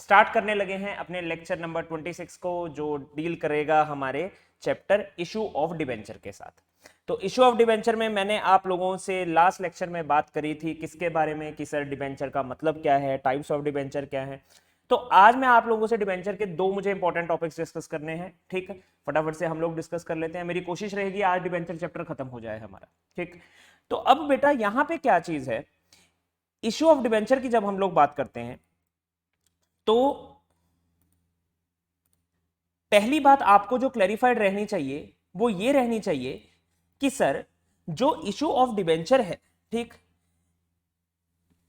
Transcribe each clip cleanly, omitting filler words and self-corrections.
Start करने लगे हैं अपने लेक्चर नंबर 26 को, जो डील करेगा हमारे चैप्टर इशू ऑफ डिबेंचर के साथ। तो इशू ऑफ डिबेंचर में मैंने आप लोगों से लास्ट लेक्चर में बात करी थी किसके बारे में कि सर डिबेंचर का मतलब क्या है, टाइप्स ऑफ डिबेंचर क्या है। तो आज मैं आप लोगों से डिबेंचर के दो मुझे इंपॉर्टेंट टॉपिक्स डिस्कस करने हैं। ठीक है, फटाफट से हम लोग डिस्कस कर लेते हैं। मेरी कोशिश रहेगी आज डिबेंचर चैप्टर खत्म हो जाए हमारा। ठीक, तो अब बेटा यहां पे क्या चीज है, इशू ऑफ डिबेंचर की जब हम लोग बात करते हैं तो पहली बात आपको जो क्लैरिफाइड रहनी चाहिए वो ये रहनी चाहिए कि सर जो इशू ऑफ डिबेंचर है, ठीक,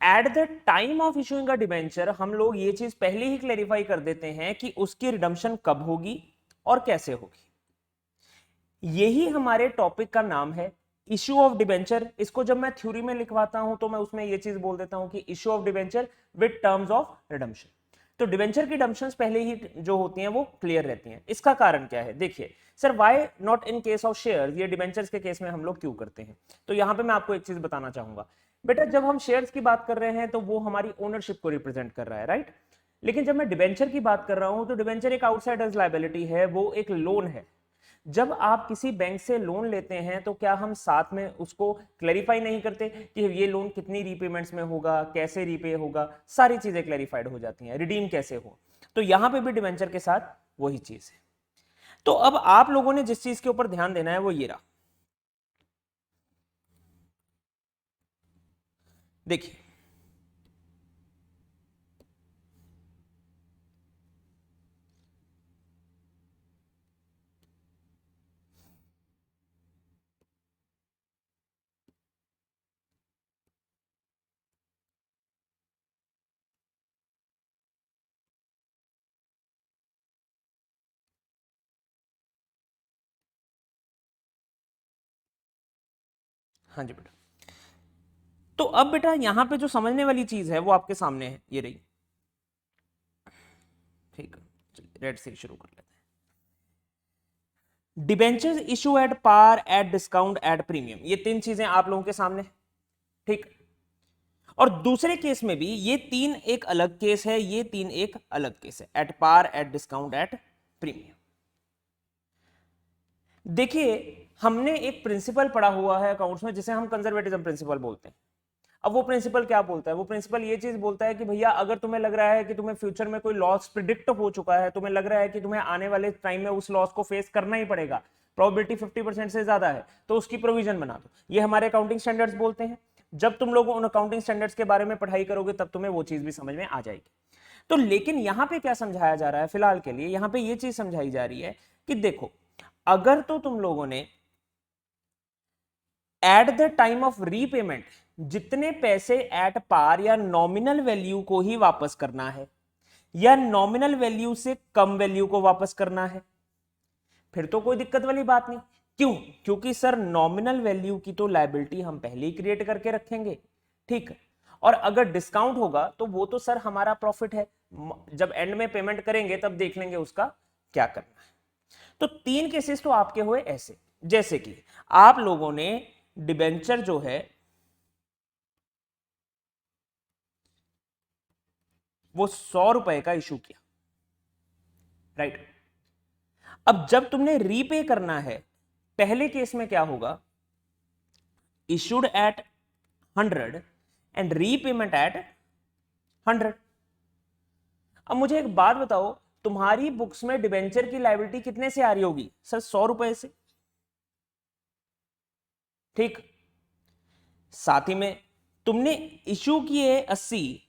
eight the time of issuing a debenture हम लोग ये चीज पहले ही क्लैरिफाई कर देते हैं कि उसकी रिडम्पशन कब होगी और कैसे होगी। यही हमारे टॉपिक का नाम है, इशू ऑफ डिबेंचर। इसको जब मैं थ्योरी में लिखवाता हूं तो मैं उसमें ये चीज बोल देता हूं कि issue of debenture with terms of redemption. तो डिबेंचर की डम्पशंस पहले ही जो होती हैं वो क्लियर रहती हैं। इसका कारण क्या है, देखिए sir why not in case of shares, ये डिबेंचर्स के केस में हम लोग क्यों करते हैं। तो यहां पे मैं आपको एक चीज बताना चाहूंगा बेटा, जब हम शेयर्स की बात कर रहे हैं तो वो हमारी ओनरशिप को रिप्रेजेंट कर रहा है, राइट। लेकिन जब मैं डिबेंचर की बात कर रहा हूं तो डिबेंचर एक आउटसाइडर्स लायबिलिटी है, वो एक लोन है। जब आप किसी बैंक से लोन लेते हैं तो क्या हम साथ में उसको क्लैरिफाई नहीं करते कि ये लोन कितनी रीपेमेंट्स में होगा, कैसे रीपे होगा, सारी चीजें क्लैरिफाइड हो जाती हैं, रिडीम कैसे हो। तो यहां पे भी डिवेंचर के साथ वही चीज है। तो अब आप लोगों ने जिस चीज के ऊपर ध्यान देना है वो ये रहा, देखिए हाँ जी बेटा। तो अब बेटा यहां पे जो समझने वाली चीज है वो आपके सामने है, ये रही। ठीक है, चलिए रेड से शुरू कर लेते हैं। Debentures issue at par, at discount, at premium, ये तीन चीजें आप लोगों के सामने, ठीक। और दूसरे केस में भी ये तीन एक अलग केस है, ये तीन एक अलग केस है, at par, at discount, at premium. देखिए हमने एक प्रिंसिपल पढ़ा हुआ है अकाउंट्स में जिसे हम कंजर्वेटिज्म प्रिंसिपल बोलते हैं। अब वो प्रिंसिपल क्या बोलता है, वो प्रिंसिपल ये चीज बोलता है कि भैया अगर तुम्हें लग रहा है कि तुम्हें फ्यूचर में कोई लॉस प्रिडिक्ट हो चुका है, तुम्हें लग रहा है कि तुम्हें आने वाले टाइम में उस लॉस को फेस करना ही पड़ेगा, प्रोबेबिलिटी 50% से ज्यादा है, तो उसकी प्रोविजन बना दो। ये हमारे अकाउंटिंग स्टैंडर्ड्स बोलते हैं। जब तुम लोग उन अकाउंटिंग स्टैंडर्ड्स के बारे में पढ़ाई करोगे तब तुम्हें वो चीज भी समझ में आ जाएगी। तो लेकिन यहां पे क्या समझाया जा रहा है फिलहाल के लिए, यहां पे ये चीज समझाई जा रही है कि देखो अगर तो तुम लोगों ने eight the time of repayment जितने पैसे एट पार या नॉमिनल वैल्यू को ही वापस करना है या नॉमिनल वैल्यू से कम वैल्यू को वापस करना है, फिर तो कोई दिक्कत वाली बात नहीं। क्यों? क्योंकि सर नॉमिनल वैल्यू की तो लायबिलिटी हम पहले ही क्रिएट करके रखेंगे, ठीक। और अगर डिस्काउंट होगा तो वो तो सर हमारा प्रॉफिट है, जब एंड में पेमेंट करेंगे तब देख लेंगे उसका क्या करना है। तो तीन केसेस तो आपके हुए ऐसे, जैसे कि आप लोगों ने डिबेंचर जो है वो 100 रुपए का इशू किया, राइट। अब जब तुमने रीपे करना है, पहले केस में क्या होगा, issued at 100 and repayment at 100। अब मुझे एक बात बताओ, तुम्हारी बुक्स में डिबेंचर की लायबिलिटी कितने से आ रही होगी सर? 100 रुपए से, ठीक। साथ ही में तुमने इशू किए 80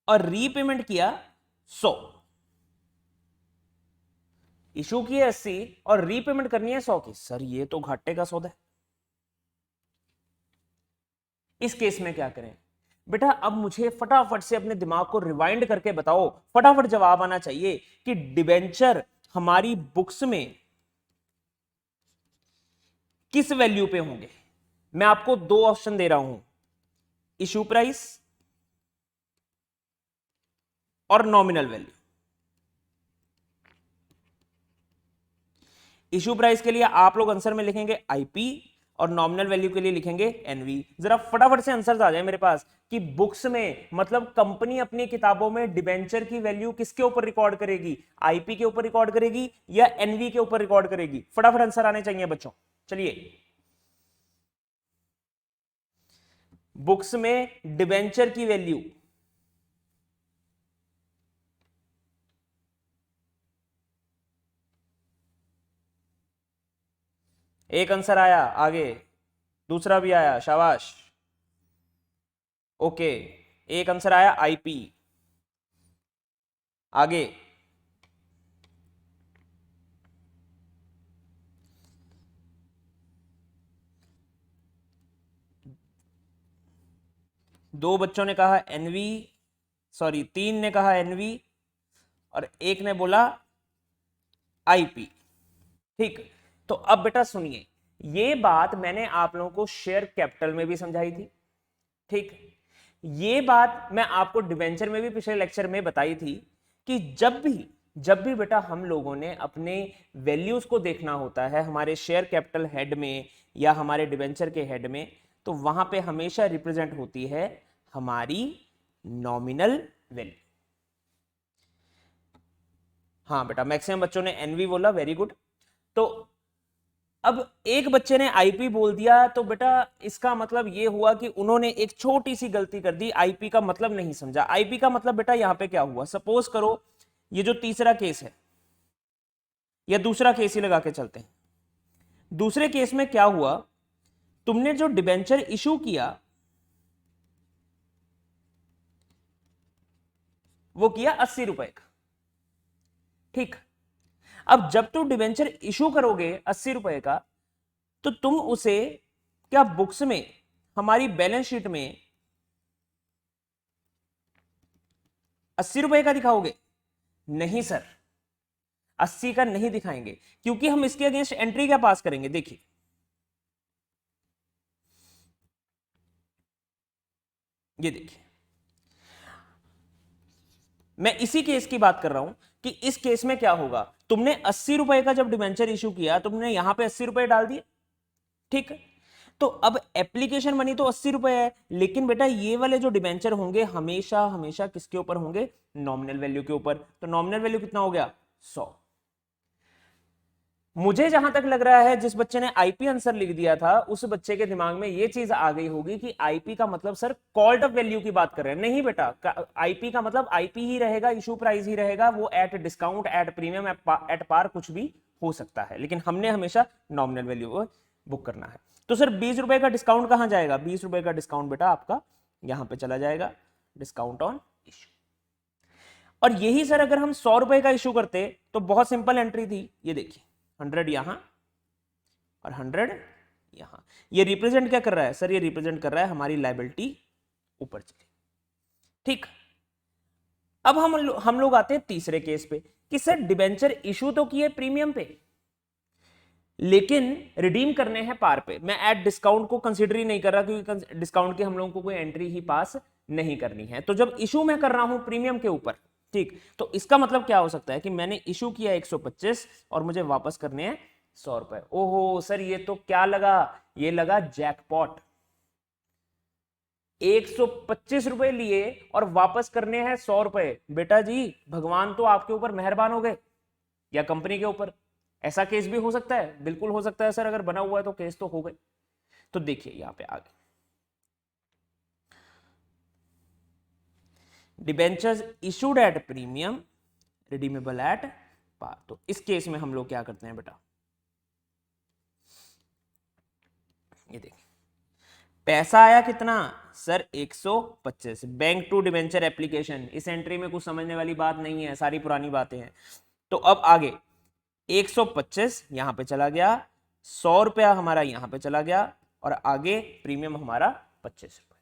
और रीपेमेंट किया 100। इशू किए 80 और रीपेमेंट करनी है 100 की, सर ये तो घाटे का सौदा है। इस केस में क्या करें बेटा? अब मुझे फटाफट से अपने दिमाग को रिवाइंड करके बताओ, फटाफट जवाब आना चाहिए कि डिबेंचर हमारी बुक्स में किस वैल्यू पे होंगे। मैं आपको दो ऑप्शन दे रहा हूं, इशू प्राइस और नॉमिनल वैल्यू। इशू प्राइस के लिए आप लोग आंसर में लिखेंगे आईपी और नॉमिनल वैल्यू के लिए लिखेंगे एनवी। जरा फटाफट से आंसर्स आ जाए मेरे पास कि बुक्स में मतलब कंपनी अपनी किताबों में डिबेंचर की वैल्यू किसके ऊपर रिकॉर्ड करेगी, आईपी के ऊपर रिकॉर्ड करेगी या एनवी के ऊपर रिकॉर्ड करेगी? फटाफट आंसर आने चाहिए बच्चों। चलिए, बुक्स में डिबेंचर की वैल्यू एक आंसर आया, आगे दूसरा भी आया, शाबाश। ओके, एक आंसर आया आईपी, आगे दो बच्चों ने कहा एनवी, सॉरी 3 ने कहा एनवी और एक ने बोला आईपी। ठीक, तो अब बेटा सुनिए, ये बात मैंने आप लोगों को शेयर कैपिटल में भी समझाई थी। ठीक, ये बात मैं आपको डिवेंचर में भी पिछले लेक्चर में बताई थी कि जब भी बेटा हम लोगों ने अपने वैल्यूज को देखना होता है हमारे शेयर कैपिटल हेड में या हमारे डिवेंचर के हेड में, तो वहां पे हमेशा रिप्रेजेंट होती है हमारी नॉमिनल वैल्यू। हाँ बेटा, मैक्सिमम बच्चों ने एनवी बोला, वेरी गुड। तो अब एक बच्चे ने आईपी बोल दिया, तो बेटा इसका मतलब ये हुआ कि उन्होंने एक छोटी सी गलती कर दी, आईपी का मतलब नहीं समझा। आईपी का मतलब बेटा यहां पे क्या हुआ, सपोज करो ये जो तीसरा केस है या दूसरा केस ही लगा के चलते हैं, दूसरे केस में क्या हुआ, तुमने जो डिबेंचर इशू किया वो किया 80 रुपए का। ठीक, अब जब तुम डिबेंचर इशू करोगे 80 रुपए का, तो तुम उसे क्या बुक्स में हमारी बैलेंस शीट में 80 रुपए का दिखाओगे? नहीं सर, 80 का नहीं दिखाएंगे, क्योंकि हम इसके अगेंस्ट एंट्री क्या पास करेंगे। देखिए, ये देखिए, मैं इसी केस की बात कर रहा हूं कि इस केस में क्या होगा, तुमने 80 रुपए का जब डिबेंचर इशू किया, तुमने यहां पे 80 रुपए डाल दिए। ठीक, तो अब एप्लीकेशन मनी तो 80 रुपए है, लेकिन बेटा ये वाले जो डिबेंचर होंगे हमेशा हमेशा किसके ऊपर होंगे, नॉमिनल वैल्यू के ऊपर। तो नॉमिनल वैल्यू कितना हो गया, 100। मुझे जहां तक लग रहा है जिस बच्चे ने आईपी आंसर लिख दिया था उस बच्चे के दिमाग में ये चीज आ गई होगी कि आईपी का मतलब सर कॉल्ड अप वैल्यू की बात कर रहे हैं। नहीं बेटा, आईपी का मतलब आईपी ही रहेगा, इशू प्राइस ही रहेगा, वो at discount, at premium, at par कुछ भी हो सकता है, लेकिन हमने हमेशा नॉमिनल वैल्यू को बुक करना है। तो सर 20 रुपए का डिस्काउंट कहां जाएगा, 20 रुपए का डिस्काउंट बेटा आपका यहां पे चला जाएगा, डिस्काउंट ऑन इशू। और यही सर अगर हम 100 रुपए का इशू करते तो बहुत सिंपल एंट्री थी, ये देखिए 100 यहां और 100 यहां। ये रिप्रेजेंट क्या कर रहा है सर, ये रिप्रेजेंट कर रहा है हमारी लायबिलिटी ऊपर चली। ठीक, अब हम लोग आते हैं तीसरे केस पे कि सर डिबेंचर इशू तो किए प्रीमियम पे, लेकिन रिडीम करने हैं पार पे। मैं एट डिस्काउंट को कंसीडर ही नहीं कर रहा, क्योंकि डिस्काउंट की हम लोगों को कोई एंट्री ही पास नहीं करनी है। तो जब इशू मैं कर रहा हूं प्रीमियम के ऊपर, ठीक, तो इसका मतलब क्या हो सकता है कि मैंने इशू किया 125 और मुझे वापस करने हैं 100 रुपए। ओहो सर, ये तो क्या लगा, ये लगा जैकपॉट। 125 रुपए लिए और वापस करने हैं 100 रुपए। बेटा जी, भगवान तो आपके ऊपर मेहरबान हो गए या कंपनी के ऊपर। ऐसा केस भी हो सकता है, बिल्कुल हो सकता है सर, अगर बना हुआ है तो केस तो हो गए। तो देखिए यहां पे आगे debentures issued at premium, redeemable at par. तो इस केस में हम लोग क्या करते हैं बेटा, ये देखिए पैसा आया कितना sir 125, bank to debenture application. इस एंट्री में कुछ समझने वाली बात नहीं है, सारी पुरानी बातें हैं। तो अब आगे 125 यहां पे चला गया, 100 रुपया हमारा यहां पे चला गया और आगे प्रीमियम हमारा 25 रुपए।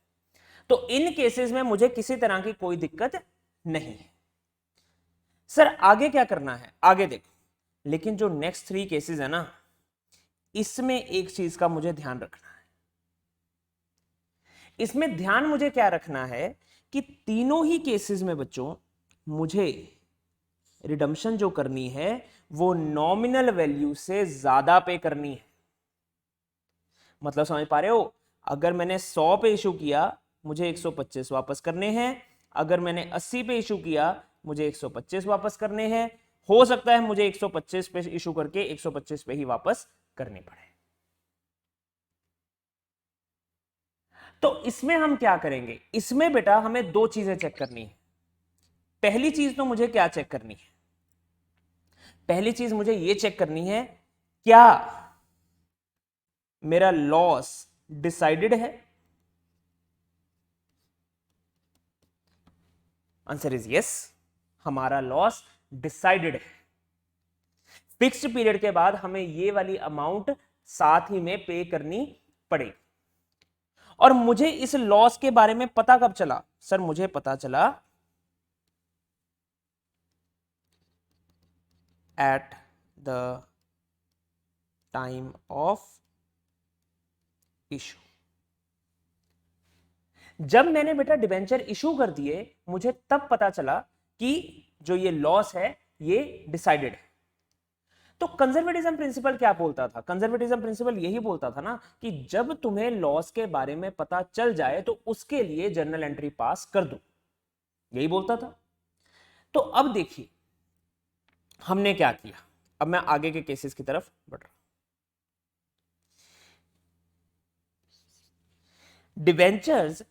तो इन केसेस में मुझे किसी तरह की कोई दिक्कत नहीं है। सर आगे क्या करना है, आगे देखो, लेकिन जो नेक्स्ट 3 केसेस है ना, इसमें एक चीज का मुझे ध्यान रखना है। इसमें ध्यान मुझे क्या रखना है कि तीनों ही केसेस में बच्चों मुझे रिडम्पशन जो करनी है वो नॉमिनल वैल्यू से ज्यादा पे करनी है। मतलब समझ पा रहे हो, अगर मैंने 100 पे इशू किया मुझे 125 वापस करने हैं, अगर मैंने 80 पे इशू किया मुझे 125 वापस करने हैं, हो सकता है मुझे 125 पे इशू करके 125 पे ही वापस करने पड़े। तो इसमें हम क्या करेंगे, इसमें बेटा हमें दो चीजें चेक करनी है। पहली चीज तो मुझे क्या चेक करनी है, पहली चीज मुझे यह चेक करनी है क्या मेरा लॉस डिसाइडेड है। आंसर इज यस, हमारा लॉस डिसाइडेड है। फिक्स्ड पीरियड के बाद हमें ये वाली अमाउंट साथ ही में पे करनी पड़ेगी। और मुझे इस लॉस के बारे में पता कब चला, सर मुझे पता चला eight the time of issue. जब मैंने बेटा डिबेंचर इशू कर दिए मुझे तब पता चला कि जो ये लॉस है ये डिसाइडेड है। तो कंजर्वेटिज्म प्रिंसिपल क्या बोलता था, कंजर्वेटिज्म प्रिंसिपल यही बोलता था ना कि जब तुम्हें लॉस के बारे में पता चल जाए तो उसके लिए जर्नल एंट्री पास कर दो, यही बोलता था। तो अब देखिए हमने क्या किया, अब मैं आगे के केसेस की तरफ बढ़ रहा हूं। Debentures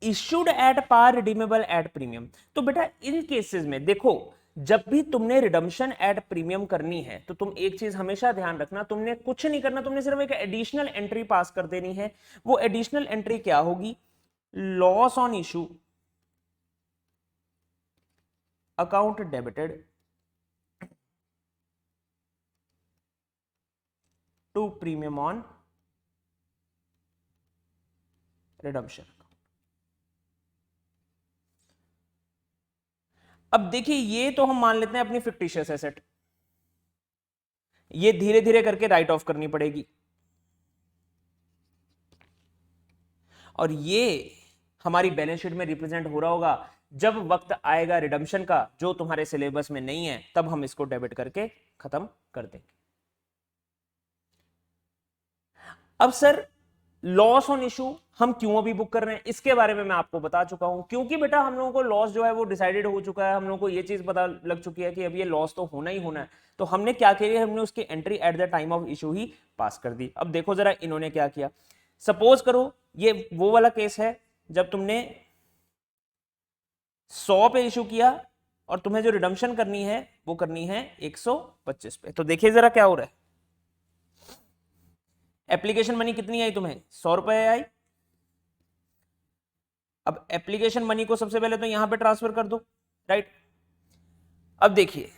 issued at par redeemable at premium. तो बेटा इन केसेस में देखो जब भी तुमने रिडम्पशन एट प्रीमियम करनी है तो तुम एक चीज हमेशा ध्यान रखना, तुमने कुछ नहीं करना, तुमने सिर्फ एक एडिशनल एंट्री पास कर देनी है। वो एडिशनल एंट्री क्या होगी, loss on issue account debited to premium on redemption. अब देखिए ये तो हम मान लेते हैं अपनी फिक्टिशियस एसेट, ये धीरे धीरे करके राइट ऑफ करनी पड़ेगी, और ये हमारी बैलेंस शीट में रिप्रेजेंट हो रहा होगा। जब वक्त आएगा रिडम्पशन का जो तुम्हारे सिलेबस में नहीं है तब हम इसको डेबिट करके खत्म कर देंगे। अब सर लॉस ऑन इशू हम क्यों अभी बुक कर रहे हैं, इसके बारे में मैं आपको बता चुका हूं, क्योंकि बेटा हम लोगों को लॉस जो है वो डिसाइडेड हो चुका है, हम लोगों को ये चीज पता लग चुकी है कि अब ये लॉस तो होना ही होना है। तो हमने क्या किया, हमने उसकी entry at the time of issue ही पास कर दी। अब देखो जरा इन्होंने क्या किया, सपोज करो ये वो वाला केस है जब तुमने 100 पे इशू किया और तुम्हें जो रिडम्पशन करनी है वो करनी है 125 पे। तो देखिए जरा क्या हो रहा है, एप्लीकेशन मनी कितनी आई तुम्हें, 100 रुपए आई। अब एप्लीकेशन मनी को सबसे पहले तो यहां पे ट्रांसफर कर दो, राइट। अब देखिए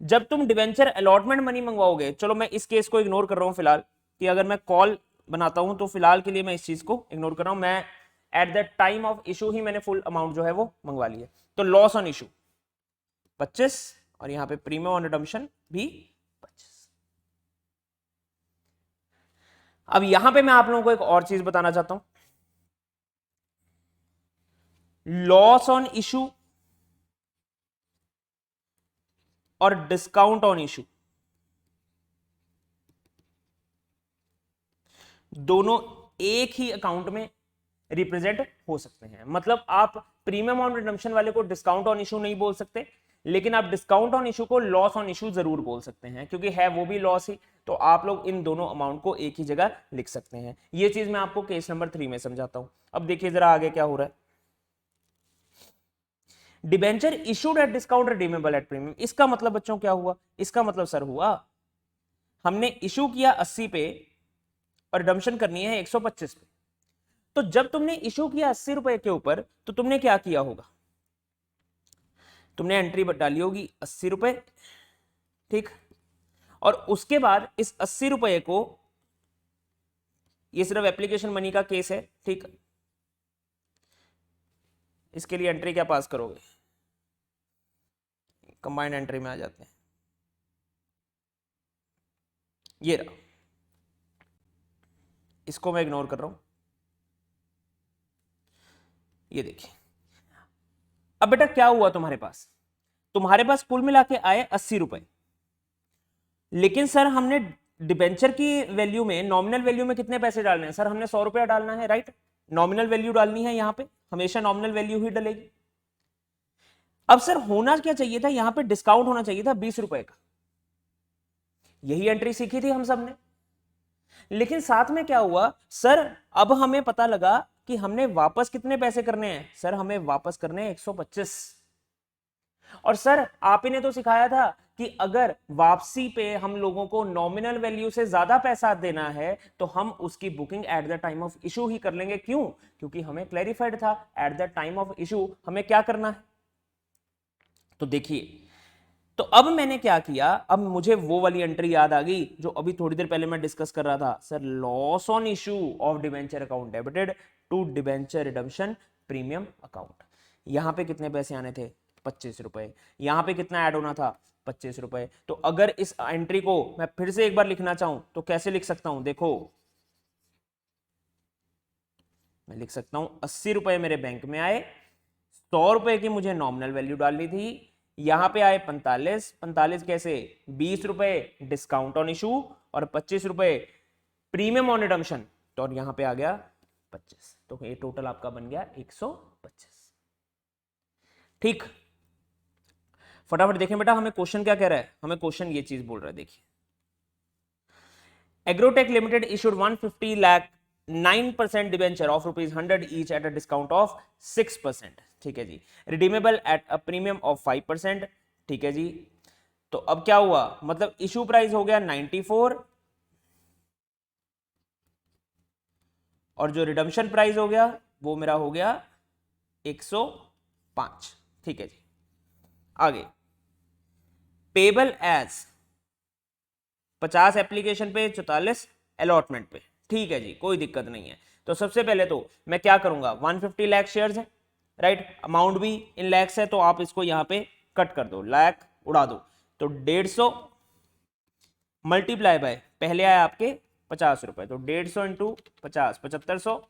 जब तुम डिवेंचर अलॉटमेंट मनी मंगवाओगे, चलो मैं इस केस को इग्नोर कर रहा हूं फिलहाल, कि अगर मैं कॉल बनाता हूं तो फिलहाल के लिए मैं इस चीज को इग्नोर कर रहा हूं, मैं at the time of issue ही मैंने फुल अमाउंट जो है वो मंगवा लिया। तो लॉस ऑन इशू 25 और यहां पे प्रीमियम ऑन रिडम्पशन भी 25। अब यहां पे मैं आप लोगों को एक और चीज बताना चाहता हूं, लॉस ऑन इशू और डिस्काउंट ऑन इशू दोनों एक ही अकाउंट में रिप्रेजेंट हो सकते हैं। मतलब आप प्रीमियम ऑन रिडम्पशन वाले को डिस्काउंट ऑन इशू नहीं बोल सकते, लेकिन आप डिस्काउंट ऑन इशू को लॉस ऑन इशू जरूर बोल सकते हैं, क्योंकि है वो भी लॉस ही। तो आप लोग इन दोनों अमाउंट को एक ही जगह लिख सकते हैं। ये चीज मैं आपको केस नंबर 3 में समझाता हूं। अब देखिए जरा आगे क्या हो रहा है, debenture issued at discount redeemable at premium. इसका मतलब बच्चों क्या हुआ, इसका मतलब सर हुआ हमने इशू किया 80 पे और रिडम्पशन करनी है 125 पे। तो जब तुमने इशू किया 80 रुपए के ऊपर तो तुमने क्या किया होगा, तुमने एंट्री डाली होगी 80 रुपए, ठीक। और उसके बाद इस 80 रुपए को, ये सिर्फ एप्लीकेशन मनी का केस है, ठीक, इसके लिए एंट्री क्या पास करोगे, कंबाइंड एंट्री में आ जाते हैं। ये रहा, इसको मैं इग्नोर कर रहा हूं, ये देखिए। अब बेटा क्या हुआ तुम्हारे पास कुल मिला के आए 80 रुपए, लेकिन सर हमने डिबेंचर की वैल्यू में, नॉमिनल वैल्यू में कितने पैसे डालने हैं सर? हमने 100 रुपया डालना है, राइट? नॉमिनल वैल्यू डालनी है, यहां पे हमेशा नॉमिनल वैल्यू ही डलेगी। अब सर होना क्या चाहिए था यहां पे? डिस्काउंट होना चाहिए था 20 रुपए का। यही एंट्री सीखी थी हम सब ने। लेकिन साथ में क्या हुआ सर, अब हमें पता लगा कि हमने वापस कितने पैसे करने हैं सर? हमें वापस करने हैं 125। और सर आप ही ने तो सिखाया था कि अगर वापसी पे हम लोगों को नॉमिनल वैल्यू से ज्यादा पैसा देना है तो हम उसकी booking at the time of issue ही कर लेंगे। क्यों? क्योंकि हमें क्लैरिफाइड था at the time of issue हमें क्या करना है। तो देखिए, तो अब मैंने क्या किया, अब मुझे वो वाली एंट्री याद आ गई जो अभी थोड़ी देर पहले मैं डिस्कस कर रहा था sir. Loss on issue of debenture account debited to debenture redemption premium account. यहां पे कितने पैसे आने थे? 25 रुपए। यहां पे कितना ऐड होना था? 25 रुपए। तो अगर इस एंट्री को मैं फिर से एक बार लिखना चाहूं तो कैसे लिख सकता हूं? देखो, मैं लिख सकता हूं 80 रुपए मेरे बैंक में आए, 100 रुपए की मुझे नॉमिनल वैल्यू डालनी थी, यहां पे आए 45। 45 कैसे? 20 रुपए डिस्काउंट ऑन इशू और 25 रुपए प्रीमियम ऑन रिडम्पशन, तो और यहां पे आ गया 25। तो ये टोटल आपका बन गया 125। ठीक, फटाफट देखें बेटा हमें क्वेश्चन क्या कह रहा है। हमें क्वेश्चन ये चीज बोल रहा है, देखिए, Agrotech Limited issued 150 lakh 9% debenture of ₹100 each at a discount of 6%। ठीक है जी, redeemable at a premium of 5%। ठीक है जी, तो अब क्या हुआ, मतलब इशू प्राइस हो गया 94 और जो रिडम्पशन प्राइस हो गया वो मेरा हो गया 105। ठीक है जी, आगे पेबल एज 50 एप्लीकेशन पे, 44 अलॉटमेंट पे। ठीक है जी, कोई दिक्कत नहीं है। तो सबसे पहले तो मैं क्या करूंगा, 150 लाख शेयर्स है, राइट? अमाउंट भी इन लैक्स है, तो आप इसको यहां पे कट कर दो, लाख उड़ा दो। तो 150 मल्टीप्लाई बाय, पहले आए आपके 50 रुपए, तो 150 इंटू 50, 7500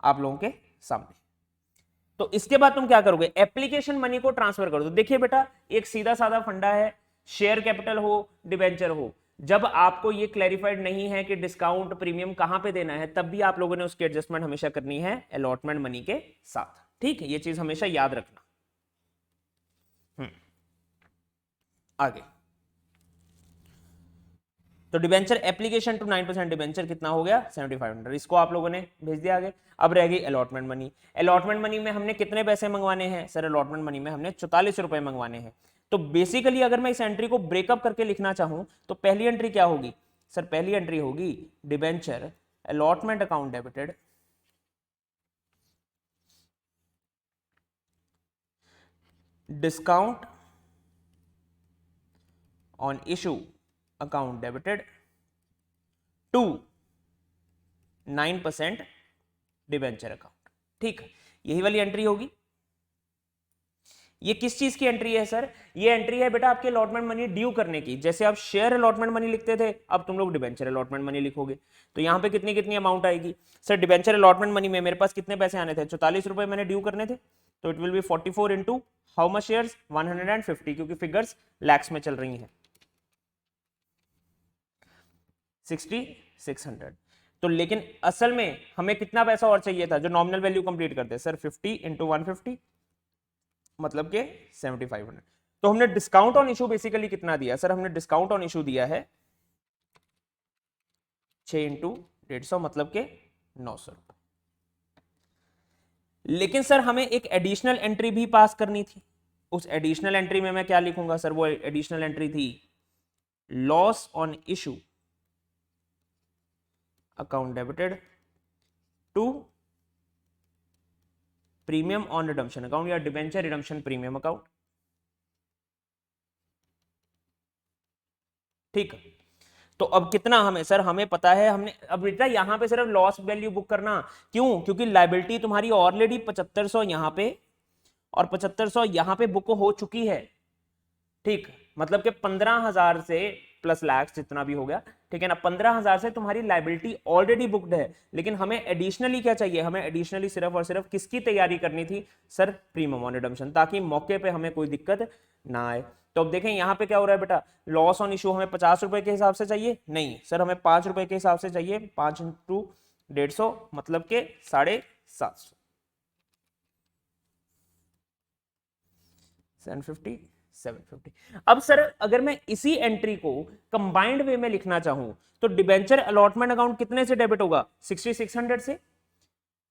आप लोगों के सामने। तो इसके बाद तुम क्या करोगे, एप्लीकेशन मनी को ट्रांसफर कर दो। देखिए बेटा, एक सीधा साधा फंडा है, शेयर कैपिटल हो डिबेंचर हो, जब आपको ये क्लैरिफाइड नहीं है कि डिस्काउंट प्रीमियम कहां पे देना है, तब भी आप लोगों ने उसकी एडजस्टमेंट हमेशा करनी है अलॉटमेंट मनी के साथ। ठीक है, ये चीज हमेशा याद रखना। आगे, तो डिबेंचर एप्लीकेशन टू 9% डिबेंचर कितना हो गया 7500, इसको आप लोगों ने भेज दिया आगे। अब रह गई अलॉटमेंट मनी। अलॉटमेंट मनी में हमने कितने पैसे मंगवाने हैं सर? अलॉटमेंट मनी में हमने 44 रुपए मंगवाने हैं। तो बेसिकली अगर मैं इस एंट्री को ब्रेकअप करके लिखना चाहूं तो पहली एंट्री क्या होगी सर? पहली एंट्री होगी debenture allotment account debited discount on issue account debited to 9% debenture account. ठीक, यही वाली एंट्री होगी। ये किस चीज की एंट्री है सर? ये एंट्री है बेटा आपके अलॉटमेंट मनी ड्यू करने की। जैसे आप शेयर अलॉटमेंट मनी लिखते थे, अब तुम लोग डिबेंचर अलॉटमेंट मनी लिखोगे। तो यहां पे कितनी कितनी अमाउंट आएगी सर? डिबेंचर अलॉटमेंट मनी में मेरे पास कितने पैसे आने थे? 44 रुपए मैंने ड्यू करने थे, तो it will be 44 into how much shares? 150, क्योंकि फिगर्स लैक्स में चल रही हैं, 6600। तो लेकिन असल में हमें कितना पैसा और चाहिए था जो नॉमिनल वैल्यू कंप्लीट करते सर? 50 इंटू 150 मतलब के 7500। तो हमने डिस्काउंट ऑन इशू बेसिकली कितना दिया सर? हमने डिस्काउंट ऑन इशू दिया है 6 इंटू 150 मतलब के 900 रुपए। लेकिन सर हमें एक एडिशनल एंट्री भी पास करनी थी। उस एडिशनल एंट्री में मैं क्या लिखूंगा सर? वो एडिशनल एंट्री थी loss on issue account debited to premium on redemption account या डिबेंचर रिडम्पशन प्रीमियम अकाउंट। ठीक, तो अब कितना हमें सर? हमें पता है, हमने अब बेटा यहां पे सिर्फ लॉस वैल्यू बुक करना। क्यों? क्योंकि लाइबिलिटी तुम्हारी ऑलरेडी 7500 यहां पे और 7500 यहां पे बुक हो चुकी है। ठीक, मतलब कि 15,000 से प्लस लैक्स जितना भी हो गया, ठीक है ना। 15,000 से तुम्हारी लाइबिलिटी ऑलरेडी बुक्ड है, लेकिन हमें एडिशनली क्या चाहिए, हमें एडिशनली सिर्फ और सिर्फ किसकी तैयारी करनी थी सर, प्रीमियम ऑन रिडम्पशन, ताकि मौके पे हमें कोई दिक्कत ना आए। तो अब देखें यहाँ पे क्या हो रहा है बेटा, लॉस ऑन इशू हमें 50 रुपए के हिसाब से चाहिए, नहीं सर हमें 5 रुपए के हिसाब से चाहिए, 5 इंटू 150 मतलब के 750, 750 750। अब सर अगर मैं इसी एंट्री को कंबाइंड वे में लिखना चाहूं तो डिबेंचर अलॉटमेंट अकाउंट कितने से डेबिट होगा, 6600 से।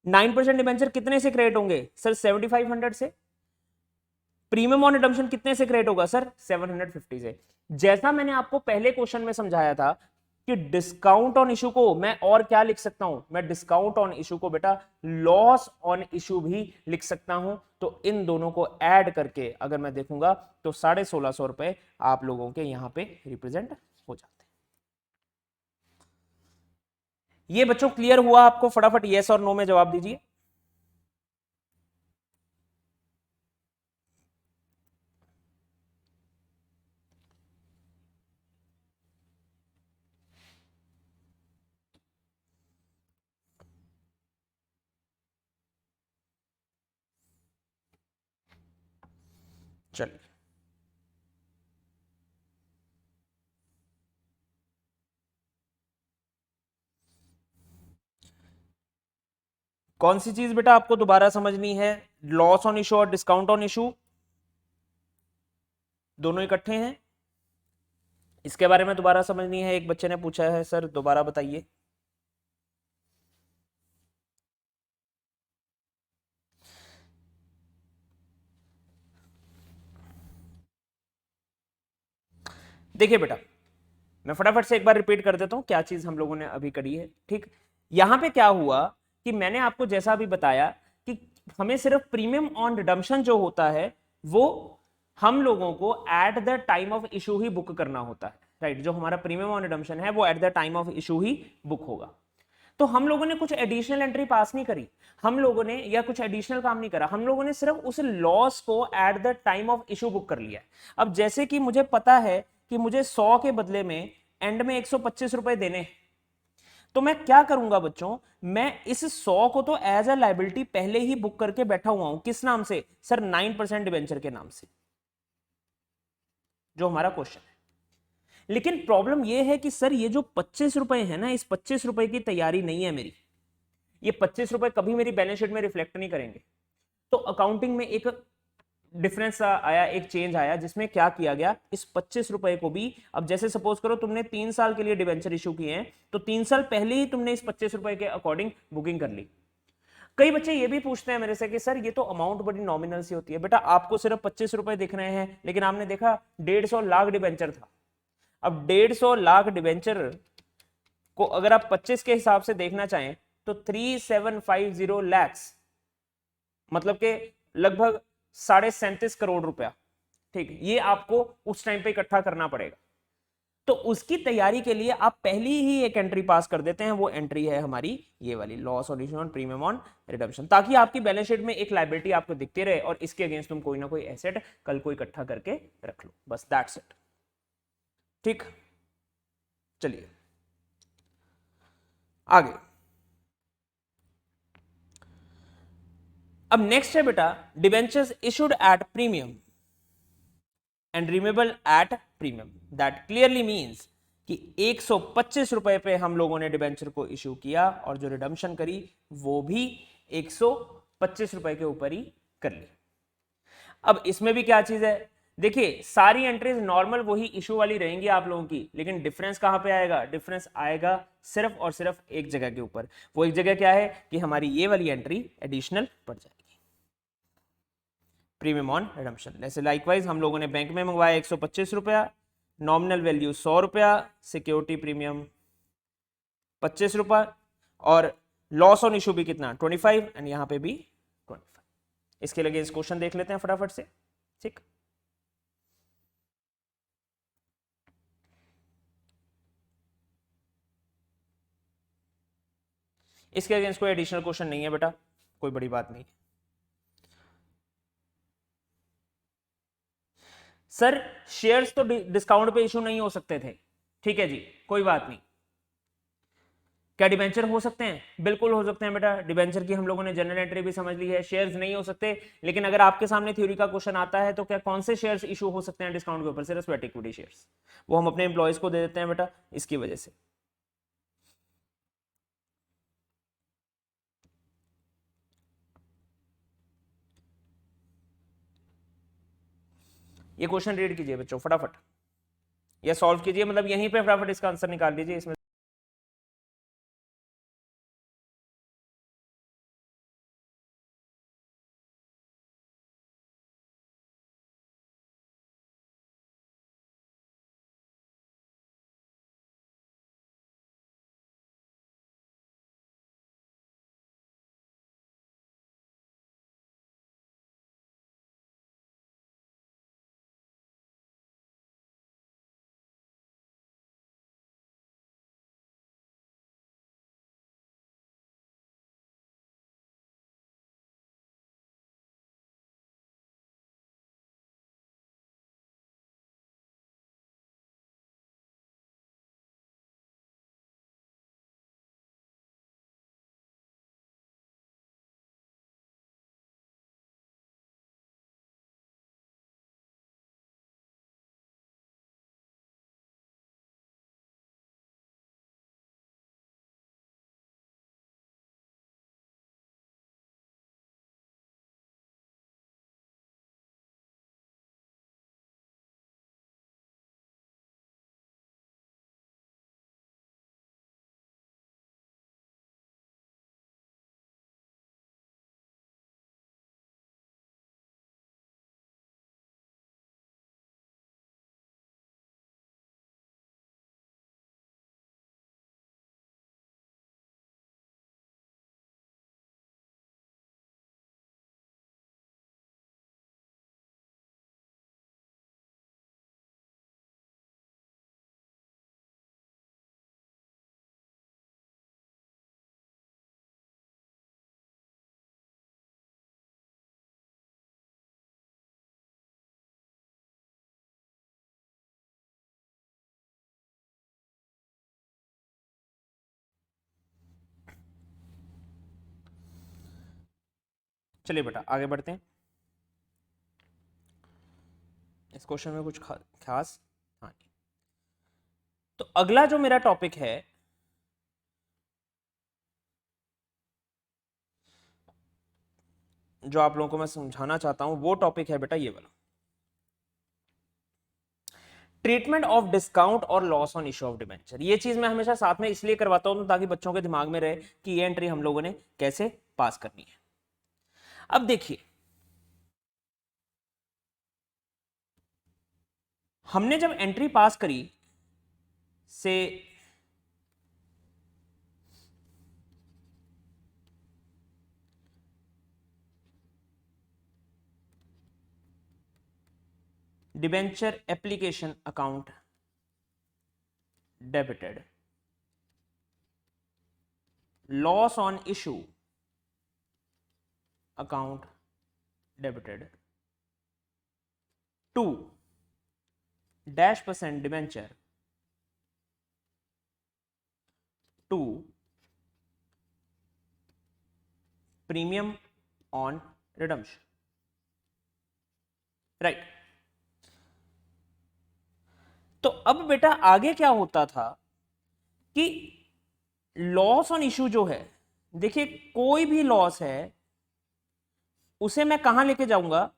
9% डिबेंचर कितने से क्रेडिट होंगे सर, 7500 से। प्रीमियम ऑन रिडम्पशन कितने से क्रेडिट होगा सर, 750 से। जैसा मैंने आपको पहले क्वेश्चन में समझाया था कि डिस्काउंट ऑन इशू को मैं और क्या लिख सकता हूं, मैं डिस्काउंट ऑन इशू को बेटा लॉस ऑन इशू भी लिख सकता हूं। तो इन दोनों को ऐड करके अगर मैं देखूंगा तो 1650 रुपए आप लोगों के यहां पे रिप्रेजेंट हो जाते हैं। ये बच्चों क्लियर हुआ आपको, फटाफट यस और नो में जवाब दीजिए। चलिए कौन सी चीज बेटा आपको दोबारा समझनी है, लॉस ऑन इशू और डिस्काउंट ऑन इशू दोनों इकट्ठे हैं, इसके बारे में दोबारा समझनी है। एक बच्चे ने पूछा है सर दोबारा बताइए। देखिए बेटा मैं फटाफट से एक बार रिपीट कर देता हूं क्या चीज हम लोगों ने अभी करी है, ठीक। यहां पे क्या हुआ कि मैंने आपको जैसा अभी बताया कि हमें सिर्फ प्रीमियम ऑन रिडम्पशन जो होता है वो हम लोगों को eight the time of issue he book करना होता है, राइट। जो हमारा प्रीमियम ऑन रिडम्पशन है वो eight the time of issue he book होगा। तो हम लोगों ने कुछ एडिशनल एंट्री पास नहीं करी, हम लोगों ने या कुछ एडिशनल काम नहीं करा, हम लोगों ने सिर्फ उस लॉस को eight the time of issue book कर लिया। अब जैसे कि मुझे पता है कि मुझे 100 के बदले में एंड में 125 रुपए देने हैं, तो मैं क्या करूंगा बच्चों, मैं इस 100 को तो एज अ लाइबिलिटी पहले ही बुक करके बैठा हुआ हूं, किस नाम से सर, 9% डिबेंचर के नाम से, जो हमारा क्वेश्चन है। लेकिन प्रॉब्लम यह है कि सर ये जो 25 रुपए है ना, इस 25 रुपए की तैयारी नहीं है मेरी, ये 25 रुपए कभी मेरी बैलेंस शीट में रिफ्लेक्ट नहीं करेंगे। तो अकाउंटिंग में एक डिफरेंस आया, एक चेंज आया, जिसमें क्या किया गया, इस 25 रुपए को भी, अब जैसे सपोज करो तुमने 3 साल के लिए डिबेंचर इशू किए हैं, तो 3 साल पहले ही तुमने इस 25 रुपए के अकॉर्डिंग बुकिंग कर ली। कई बच्चे ये भी पूछते हैं मेरे से कि सर ये तो अमाउंट बड़ी नॉमिनल सी होती है। बेटा आपको सिर्फ 25 रुपए दिख रहे हैं, लेकिन आपने देखा 150 लाख डिबेंचर था। अब 150 लाख डिबेंचर को अगर आप 25 के हिसाब से देखना चाहें तो 3750 लैक्स, मतलब के लगभग 37.5 करोड़ रुपया, ठीक, ये आपको उस टाइम पे इकट्ठा करना पड़ेगा। तो उसकी तैयारी के लिए आप पहली ही एक एंट्री पास कर देते हैं, वो एंट्री है हमारी ये वाली, loss on issue on premium on redemption, ताकि आपकी बैलेंस शीट में एक लायबिलिटी आपको दिखती रहे और इसके अगेंस्ट तुम कोई ना कोई एसेट कल को इकट्ठा करके रख लो, बस दैट्स इट, ठीक। चलिए आगे। अब नेक्स्ट है बेटा debentures issued at premium and redeemable at premium, that clearly means कि 125 रुपए पे हम लोगों ने डिबेंचर को इशू किया और जो रिडम्पशन करी वो भी 125 रुपए के ऊपर ही कर ली। अब इसमें भी क्या चीज है, देखिए सारी एंट्रीज नॉर्मल वही इशू वाली रहेंगी आप लोगों की, लेकिन डिफरेंस कहां पे आएगा, डिफरेंस आएगा सिर्फ और सिर्फ एक जगह के ऊपर। वो एक जगह क्या है कि हमारी ये वाली एंट्री एडिशनल पड़ जाएगी, प्रीमियम ऑन रिडम्पशन। जैसे लाइकवाइज हम लोगों ने बैंक में मंगवाया 125 रुपया, नॉमिनल वैल्यू 100 रुपया, सिक्योरिटी प्रीमियम 25 रुपया, और लॉस ऑन इशू भी कितना 25, एंड यहां पे भी 25। इसके लिए इस क्वेश्चन देख लेते हैं फटाफट से, ठीक। इसके अगेंस्ट कोई एडिशनल क्वेश्चन नहीं है बेटा, कोई बड़ी बात नहीं। सर शेयर्स तो डिस्काउंट पे इशू नहीं हो सकते थे, ठीक है जी, कोई बात नहीं। क्या डिबेंचर हो सकते हैं? बिल्कुल हो सकते हैं बेटा। डिबेंचर की हम लोगों ने जनरल एंट्री भी समझ ली है। शेयर्स नहीं हो सकते, लेकिन अगर आपके सामने थ्योरी का क्वेश्चन आता है तो क्या कौन से शेयर्स इशू हो सकते हैं डिस्काउंट के ऊपर? सिर्फ स्वेट इक्विटी शेयर्स, वो हम अपने एम्प्लॉयज को दे देते हैं बेटा, इसकी वजह से। ये क्वेश्चन रीड कीजिए बच्चों फटाफट, या सॉल्व कीजिए, मतलब यहीं पे फटाफट इसका आंसर निकाल लीजिए इसमें। चलिए बेटा आगे बढ़ते हैं। इस क्वेश्चन में कुछ खास हाँ नहीं। तो अगला जो मेरा टॉपिक है, जो आप लोगों को मैं समझाना चाहता हूं, वो टॉपिक है बेटा ये वाला, ट्रीटमेंट ऑफ डिस्काउंट और loss on issue of debenture. ये चीज मैं हमेशा साथ में इसलिए करवाता हूं ताकि बच्चों के दिमाग में रहे कि ये एंट्री हम लोगों ने कैसे पास करनी है। अब देखिए, हमने जब एंट्री पास करी से debenture application account debited, loss on issue account debited, 2% debenture to premium on redemption, right. तो अब बेटा आगे क्या होता था कि लॉस ऑन इशू जो है, देखिए कोई भी लॉस है उसे मैं कहां लेके जाऊंगा?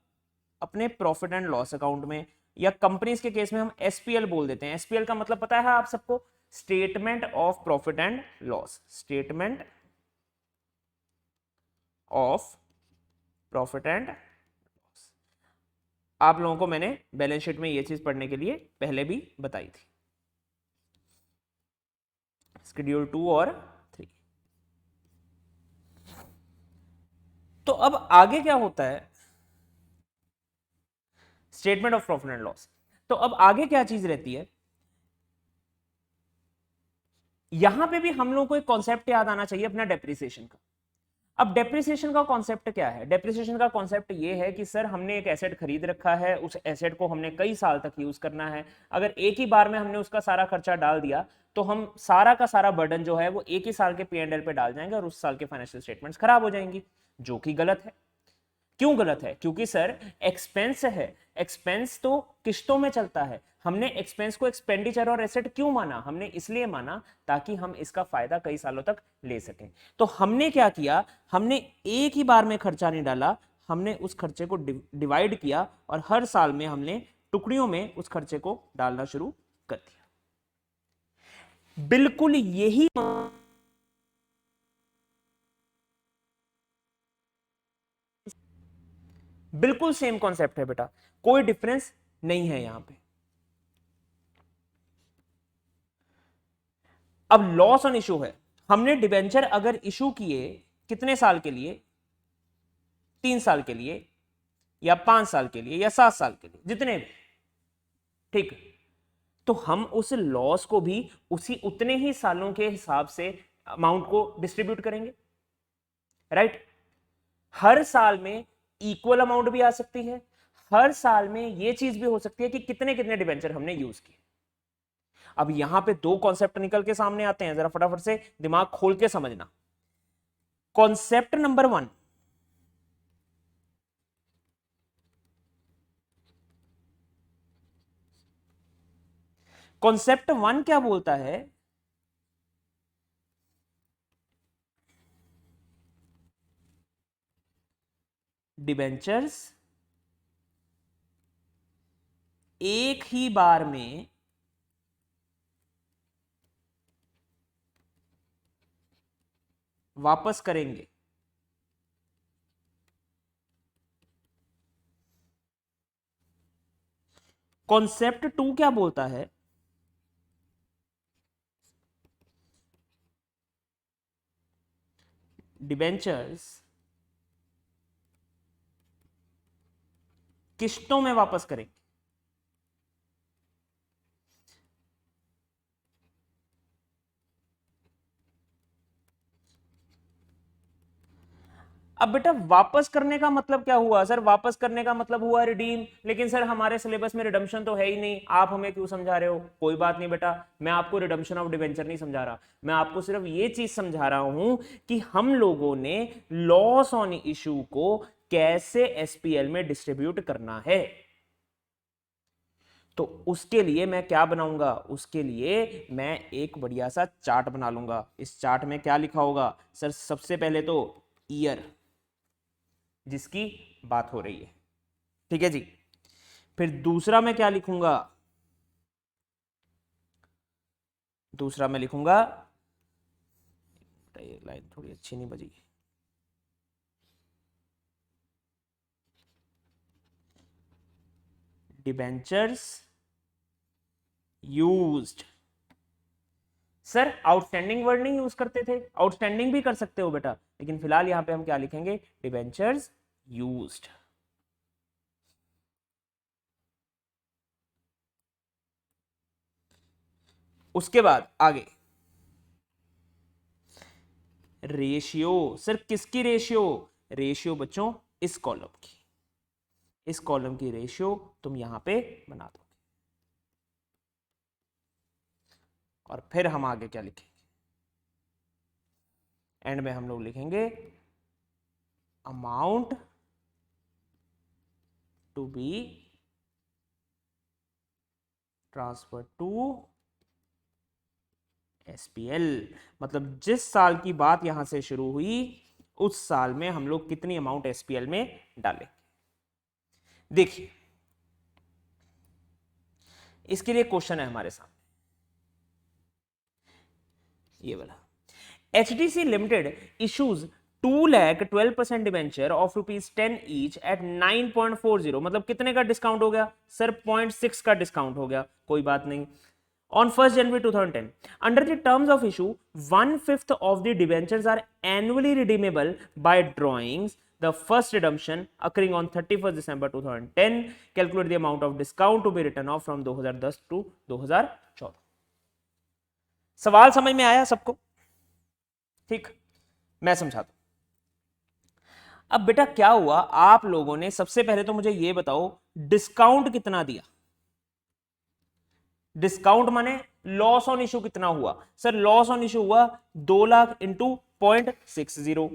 अपने प्रॉफिट एंड लॉस अकाउंट में, या कंपनीज के केस में हम एसपीएल बोल देते हैं। एसपीएल का मतलब पता है आप सबको? Statement of profit and loss, statement of profit and loss. आप लोगों को मैंने बैलेंस शीट में ये चीज पढ़ने के लिए पहले भी बताई थी, शेड्यूल 2 और 3। तो अब आगे क्या होता है? Statement of profit and loss. तो अब आगे क्या चीज रहती है? यहां पे भी हम लोगों को एक कॉन्सेप्ट याद आना चाहिए अपना डेप्रिसिएशन का। अब डेप्रिसिएशन का कॉन्सेप्ट क्या है? डेप्रिसिएशन का कॉन्सेप्ट ये है कि सर हमने एक एसेट खरीद रखा है, उस एसेट को हमने कई साल तक यूज करना है, अगर एक ही बार में हमने उसका सारा खर्चा डाल दिया तो हम सारा का सारा बर्डन जो है वो एक ही साल के P&L पे डाल जाएंगे और उस साल के फाइनेंशियल स्टेटमेंट्स खराब हो जाएंगी, जो कि गलत है। क्यों गलत है? क्योंकि सर एक्सपेंस है, एक्सपेंस तो किश्तों में चलता है। हमने एक्सपेंस को एक्सपेंडिचर और एसेट क्यों माना? हमने इसलिए माना ताकि हम इसका फायदा कई सालों तक ले सकें। तो हमने क्या किया, हमने एक ही बार में खर्चा नहीं डाला, हमने उस खर्चे को डिवाइड किया और हर साल में हमने टुकड़ियों में उस खर्चे को डालना शुरू कर दिया। बिल्कुल यही बिल्कुल सेम कॉन्सेप्ट है बेटा, कोई डिफरेंस नहीं है यहां पे। अब लॉस ऑन इशू है, हमने डिबेंचर अगर इशू किए कितने साल के लिए, 3 साल के लिए या 5 साल के लिए या 7 साल के लिए, जितने भी, ठीक, तो हम उस लॉस को भी उसी उतने ही सालों के हिसाब से अमाउंट को डिस्ट्रीब्यूट करेंगे, राइट। हर साल में इक्वल अमाउंट भी आ सकती है, हर साल में यह चीज भी हो सकती है कि कितने कितने डिबेंचर हमने यूज किए। अब यहां पे दो कॉन्सेप्ट निकल के सामने आते हैं, जरा फटाफट से दिमाग खोल के समझना। कॉन्सेप्ट नंबर 1, कॉन्सेप्ट 1 क्या बोलता है, डिबेंचर्स एक ही बार में वापस करेंगे। कॉन्सेप्ट 2 क्या बोलता है, डिबेंचर्स किश्तों में वापस करेंगे। अब बेटा वापस करने का मतलब क्या हुआ? सर वापस करने का मतलब हुआ रिडीम, लेकिन सर हमारे सिलेबस में रिडम्पशन तो है ही नहीं, आप हमें क्यों समझा रहे हो? कोई बात नहीं बेटा, मैं आपको रिडम्पशन ऑफ डिबेंचर नहीं समझा रहा, मैं आपको सिर्फ ये चीज समझा रहा हूं कि हम लोगों ने लॉस ऑन इशू को कैसे एसपीएल में डिस्ट्रीब्यूट करना है। तो उसके लिए मैं क्या बनाऊंगा, उसके लिए मैं एक बढ़िया सा चार्ट बना लूंगा। इस चार्ट में क्या लिखा होगा? सर सबसे पहले तो ईयर जिसकी बात हो रही है, ठीक है जी। फिर दूसरा मैं क्या लिखूंगा, दूसरा मैं लिखूंगा, ये लाइन थोड़ी अच्छी नहीं बजी, debentures used. Sir outstanding word नहीं यूज करते थे, आउटस्टैंडिंग भी कर सकते हो बेटा, लेकिन फिलहाल यहां पे हम क्या लिखेंगे, डिबेंचर्स यूज्ड। उसके बाद आगे रेशियो। सर किसकी रेशियो? रेशियो बच्चों इस कॉलम की, इस कॉलम की रेशियो तुम यहां पे बना दो। और फिर हम आगे क्या लिखेंगे, एंड में हम लोग लिखेंगे amount to be transfer to SPL. मतलब जिस साल की बात यहां से शुरू हुई उस साल में हम लोग कितनी अमाउंट एसपीएल में डालें। देखिए इसके लिए क्वेश्चन है हमारे सामने, ये वाला। HDC limited issues 2,12% debenture of ₹10 each eight 9.40, मतलब कितने का डिस्काउंट हो गया? सर 0.6 का डिस्काउंट हो गया, कोई बात नहीं। On 1st January 2010, under the terms of issue, 1/5 of the debentures are annually redeemable by drawings. The first redemption occurring on 31st December 2010. Calculate the amount of discount to be written off from 2010 to 2014. सवाल समझ में आया सबको? ठीक, मैं समझाता हूं। अब बेटा क्या हुआ, आप लोगों ने सबसे पहले तो मुझे ये बताओ डिस्काउंट कितना दिया। डिस्काउंट माने लॉस ऑन इशू कितना हुआ। सर लॉस ऑन इशू हुआ 2 लाख इंटू 0.60,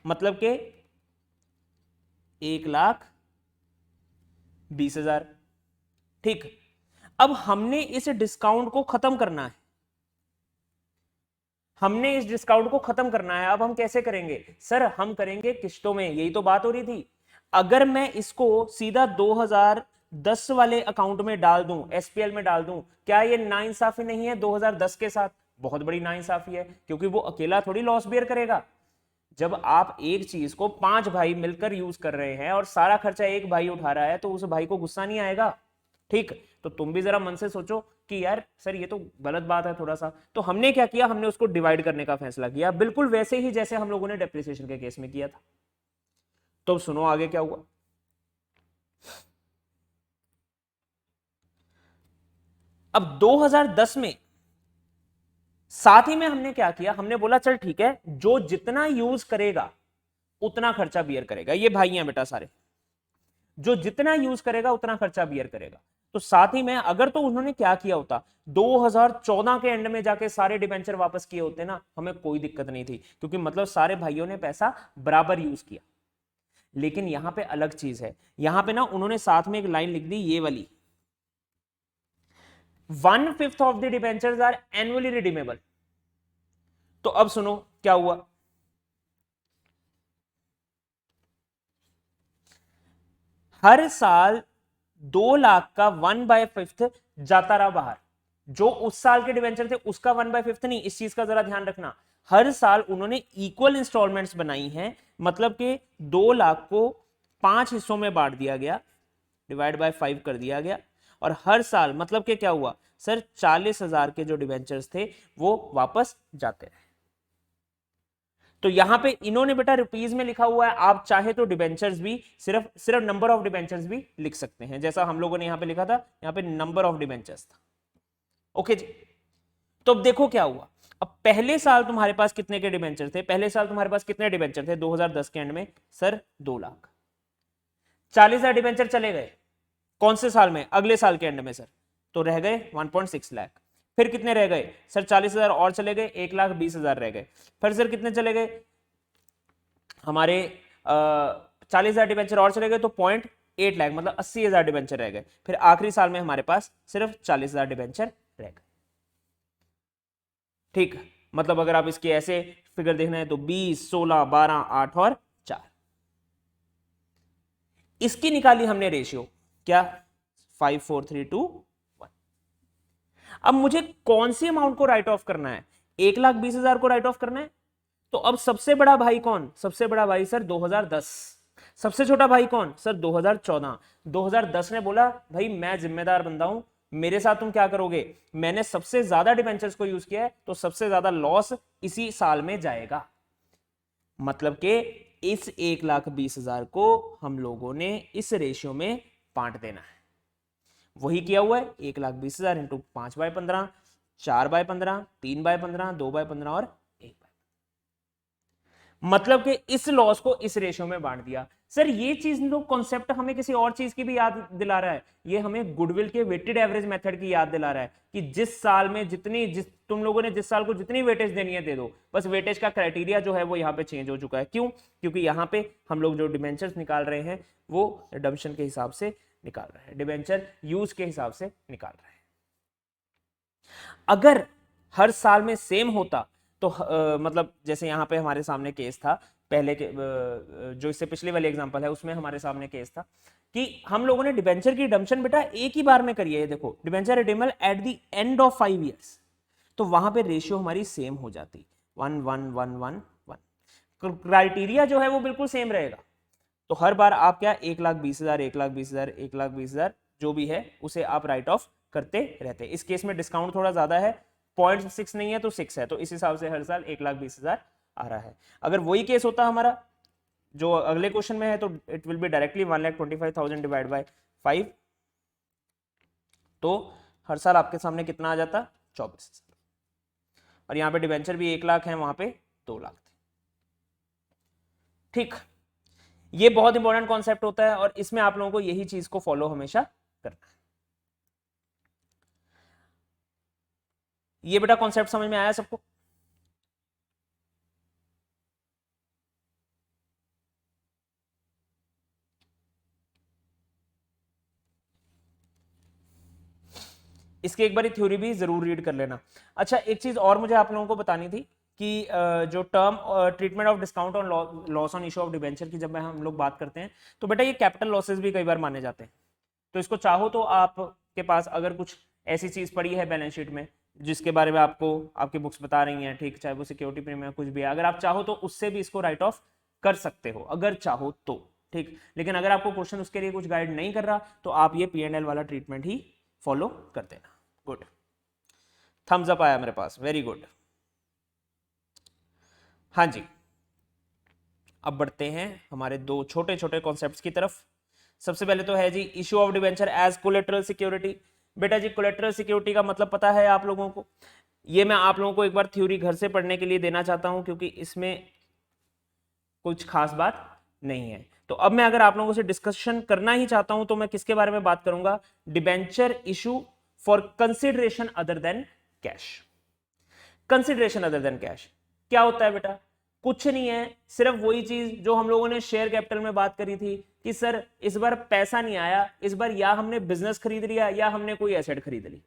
मतलब के 1,20,000। ठीक, अब हमने इस डिस्काउंट को खत्म करना है, हमने इस डिस्काउंट को खत्म करना है। अब हम कैसे करेंगे सर, हम करेंगे किश्तों में, यही तो बात हो रही थी। अगर मैं इसको सीधा 2010 वाले अकाउंट में डाल दूं, एसपीएल में डाल दूं, क्या ये नाइंसाफी नहीं है 2010 के साथ? बहुत बड़ी नाइंसाफी है, क्योंकि वो अकेला थोड़ी लॉस बेयर करेगा। जब आप एक चीज को 5 भाई मिलकर यूज कर रहे हैं और सारा खर्चा एक भाई उठा रहा है, तो उस भाई को गुस्सा नहीं आएगा? ठीक, तो तुम भी जरा मन से सोचो कि यार सर ये तो गलत बात है थोड़ा सा। तो हमने क्या किया, हमने उसको डिवाइड करने का फैसला किया, बिल्कुल वैसे ही जैसे हम लोगों ने डेप्रिसिएशन के केस में किया था। तो सुनो आगे क्या हुआ। अब 2010 में साथ ही में हमने क्या किया, हमने बोला चल ठीक है, जो जितना यूज करेगा उतना खर्चा बियर करेगा। ये भाई हैं बेटा सारे, जो जितना यूज करेगा उतना खर्चा बियर करेगा। तो साथ ही में अगर तो उन्होंने क्या किया होता, 2014 के एंड में जाके सारे डिबेंचर वापस किए होते ना, हमें कोई दिक्कत नहीं थी, क्योंकि मतलब सारे भाइयों ने पैसा बराबर यूज किया। लेकिन यहां पे अलग चीज है, यहां पे ना उन्होंने साथ में एक लाइन लिख दी ये वाली, 1/5 of the debentures are annually redeemable. तो अब सुनो क्या हुआ, हर साल 2 लाख का 1/5 जाता रहा बाहर। जो उस साल के डिवेंचर थे उसका 1/5 नहीं, इस चीज का जरा ध्यान रखना। हर साल उन्होंने इक्वल इंस्टॉलमेंट्स बनाई हैं, मतलब कि 2 लाख को 5 हिस्सों में बांट दिया गया, डिवाइड बाय 5 कर दिया गया, और हर साल मतलब कि क्या हुआ सर, 40,000 के जो डिवेंचर्स थे वो वापस जाते रहे। तो यहां पे इन्होंने बेटा रुपीज में लिखा हुआ है, आप चाहे तो डिबेंचर्स भी सिर्फ सिर्फ नंबर ऑफ डिबेंचर्स भी लिख सकते हैं, जैसा हम लोगों ने यहां पे लिखा था, यहां पे नंबर ऑफ डिबेंचर्स था। ओके जी, तो अब देखो क्या हुआ। अब पहले साल तुम्हारे पास कितने के डिबेंचर थे, पहले साल तुम्हारे पास कितने डिबेंचर थे 2010 के एंड में? सर 2 लाख। 40,000 डिबेंचर चले गए कौन से साल में? अगले साल के एंड में सर, तो रह गए 1.6 लाख। फिर कितने रह गए सर? 40,000 और चले गए, 1,20,000 रह गए। फिर सर कितने चले गए हमारे? 40,000 डिबेंचर और चले गए, तो 0.8 लाख, मतलब 80,000 डिबेंचर रह गए। फिर आखिरी साल में हमारे पास सिर्फ 40,000 डिबेंचर रह गए। ठीक, मतलब अगर आप इसके ऐसे फिगर देखना है तो 20, 16, 12, 8 और 4, इसकी निकाली हमने रेशियो, क्या? 5, 4, 3, 2, 1। अब मुझे कौन सी अमाउंट को राइट ऑफ करना है? 1,20,000 को राइट ऑफ करना है। तो अब सबसे बड़ा भाई कौन? सबसे बड़ा भाई सर 2010। सबसे छोटा भाई कौन सर? 2014। 2010 ने बोला भाई मैं जिम्मेदार बंदा हूं, मेरे साथ तुम क्या करोगे? मैंने सबसे ज्यादा डिबेंचर्स को यूज किया है, तो सबसे ज्यादा लॉस इसी साल में जाएगा। मतलब कि इस 1,20,000 को हम लोगों ने इस रेशियो में बांट देना है। वही किया हुआ है, 1,20,000 इंटू 5/15, 4/15, 3/15, 2/15 और 1/15। मतलब कि इस लॉस को इस रेशियो में बांट दिया। सर ये चीज लोग कॉन्सेप्ट हमें किसी और चीज की भी याद दिला रहा है, ये हमें गुडविल के वेटेड एवरेज मेथड की याद दिला रहा है कि जिस साल में जिस तुम लोगों ने जिस साल को जितनी वेटेज देनी है दे दो, बस वेटेज का क्राइटेरिया जो है वो यहाँ पे चेंज हो चुका है। क्यों? क्योंकि यहाँ पे हम लोग जो डिबेंचर्स निकाल रहे हैं वो रिडम्पशन के हिसाब से निकाल रहे हैं, डिबेंचर यूज के हिसाब से निकाल रहे हैं। अगर हर साल में सेम होता तो मतलब जैसे यहाँ पे हमारे सामने केस था पहले के, जो इससे पिछले वाले एग्जांपल है उसमें हमारे सामने केस था कि हम लोगों ने डिबेंचर की रिडम्पशन बेटा एक ही बार में करी है। ये देखो debenture redeemable at the end of 5 years, तो वहां पे रेशियो हमारी सेम हो जाती 1 1 1 1 1। क्राइटेरिया जो है वो बिल्कुल सेम रहेगा। तो हर बार आप क्या 1,20,000 1,20,000 1,20,000 जो भी है उसे आप राइट ऑफ करते रहते हैं। इस केस में डिस्काउंट थोड़ा ज्यादा है, 0.6 नहीं है तो 6 है, तो इस हिसाब से हर साल 1,20,000 आ रहा है। अगर वही केस होता हमारा जो अगले क्वेश्चन में है तो it will be directly 1,25,000 divide by 5, तो हर साल आपके सामने कितना आ जाता? 24,000। और यहाँ पे डिबेंचर भी 1 लाख है, वहां पे 2 लाख थे। ठीक, ये बहुत इंपॉर्टेंट कॉन्सेप्ट होता है और इसमें आप लोगों को यही चीज को फॉलो हमेशा करना है। ये बेटा कॉन्सेप्ट समझ में आया सबको? इसकी एक बार थ्योरी भी जरूर रीड कर लेना। अच्छा, एक चीज और मुझे आप लोगों को बतानी थी कि जो term treatment of discount on loss on issue of debenture की जब हम लोग बात करते हैं तो बेटा ये कैपिटल लॉसेस भी कई बार माने जाते हैं। तो इसको चाहो तो आपके पास अगर कुछ ऐसी चीज पड़ी है बैलेंस शीट में जिसके बारे में आपको आपकी बुक्स बता रही हैं, ठीक, चाहे वो सिक्योरिटी प्रीमियम कुछ भी है, अगर आप चाहो तो उससे भी इसको राइट ऑफ कर सकते हो अगर चाहो तो, ठीक। लेकिन अगर आपको क्वेश्चन उसके लिए कुछ गाइड नहीं कर रहा तो आप ये P&L वाला ट्रीटमेंट ही फॉलो कर देना। गुड, थम्स अप आया मेरे पास, वेरी गुड। हाँ जी, अब बढ़ते हैं हमारे दो छोटे छोटे कॉन्सेप्ट्स की तरफ। सबसे पहले तो है जी issue of debenture as collateral security. बेटा जी कोलेटरल सिक्योरिटी का मतलब पता है आप लोगों को? ये मैं आप लोगों को एक बार थ्योरी घर से पढ़ने के लिए देना चाहता हूं क्योंकि इसमें कुछ खास बात नहीं है। तो अब मैं अगर आप लोगों से डिस्कशन करना ही चाहता हूं तो मैं किसके बारे में बात करूंगा? Debenture issue for consideration other than cash. Consideration other than cash क्या होता है बेटा? कुछ नहीं है, सिर्फ वही चीज जो हम लोगों ने शेयर कैपिटल में बात करी थी कि सर इस बार पैसा नहीं आया, इस बार या हमने बिजनेस खरीद लिया या हमने कोई एसेट खरीद ली।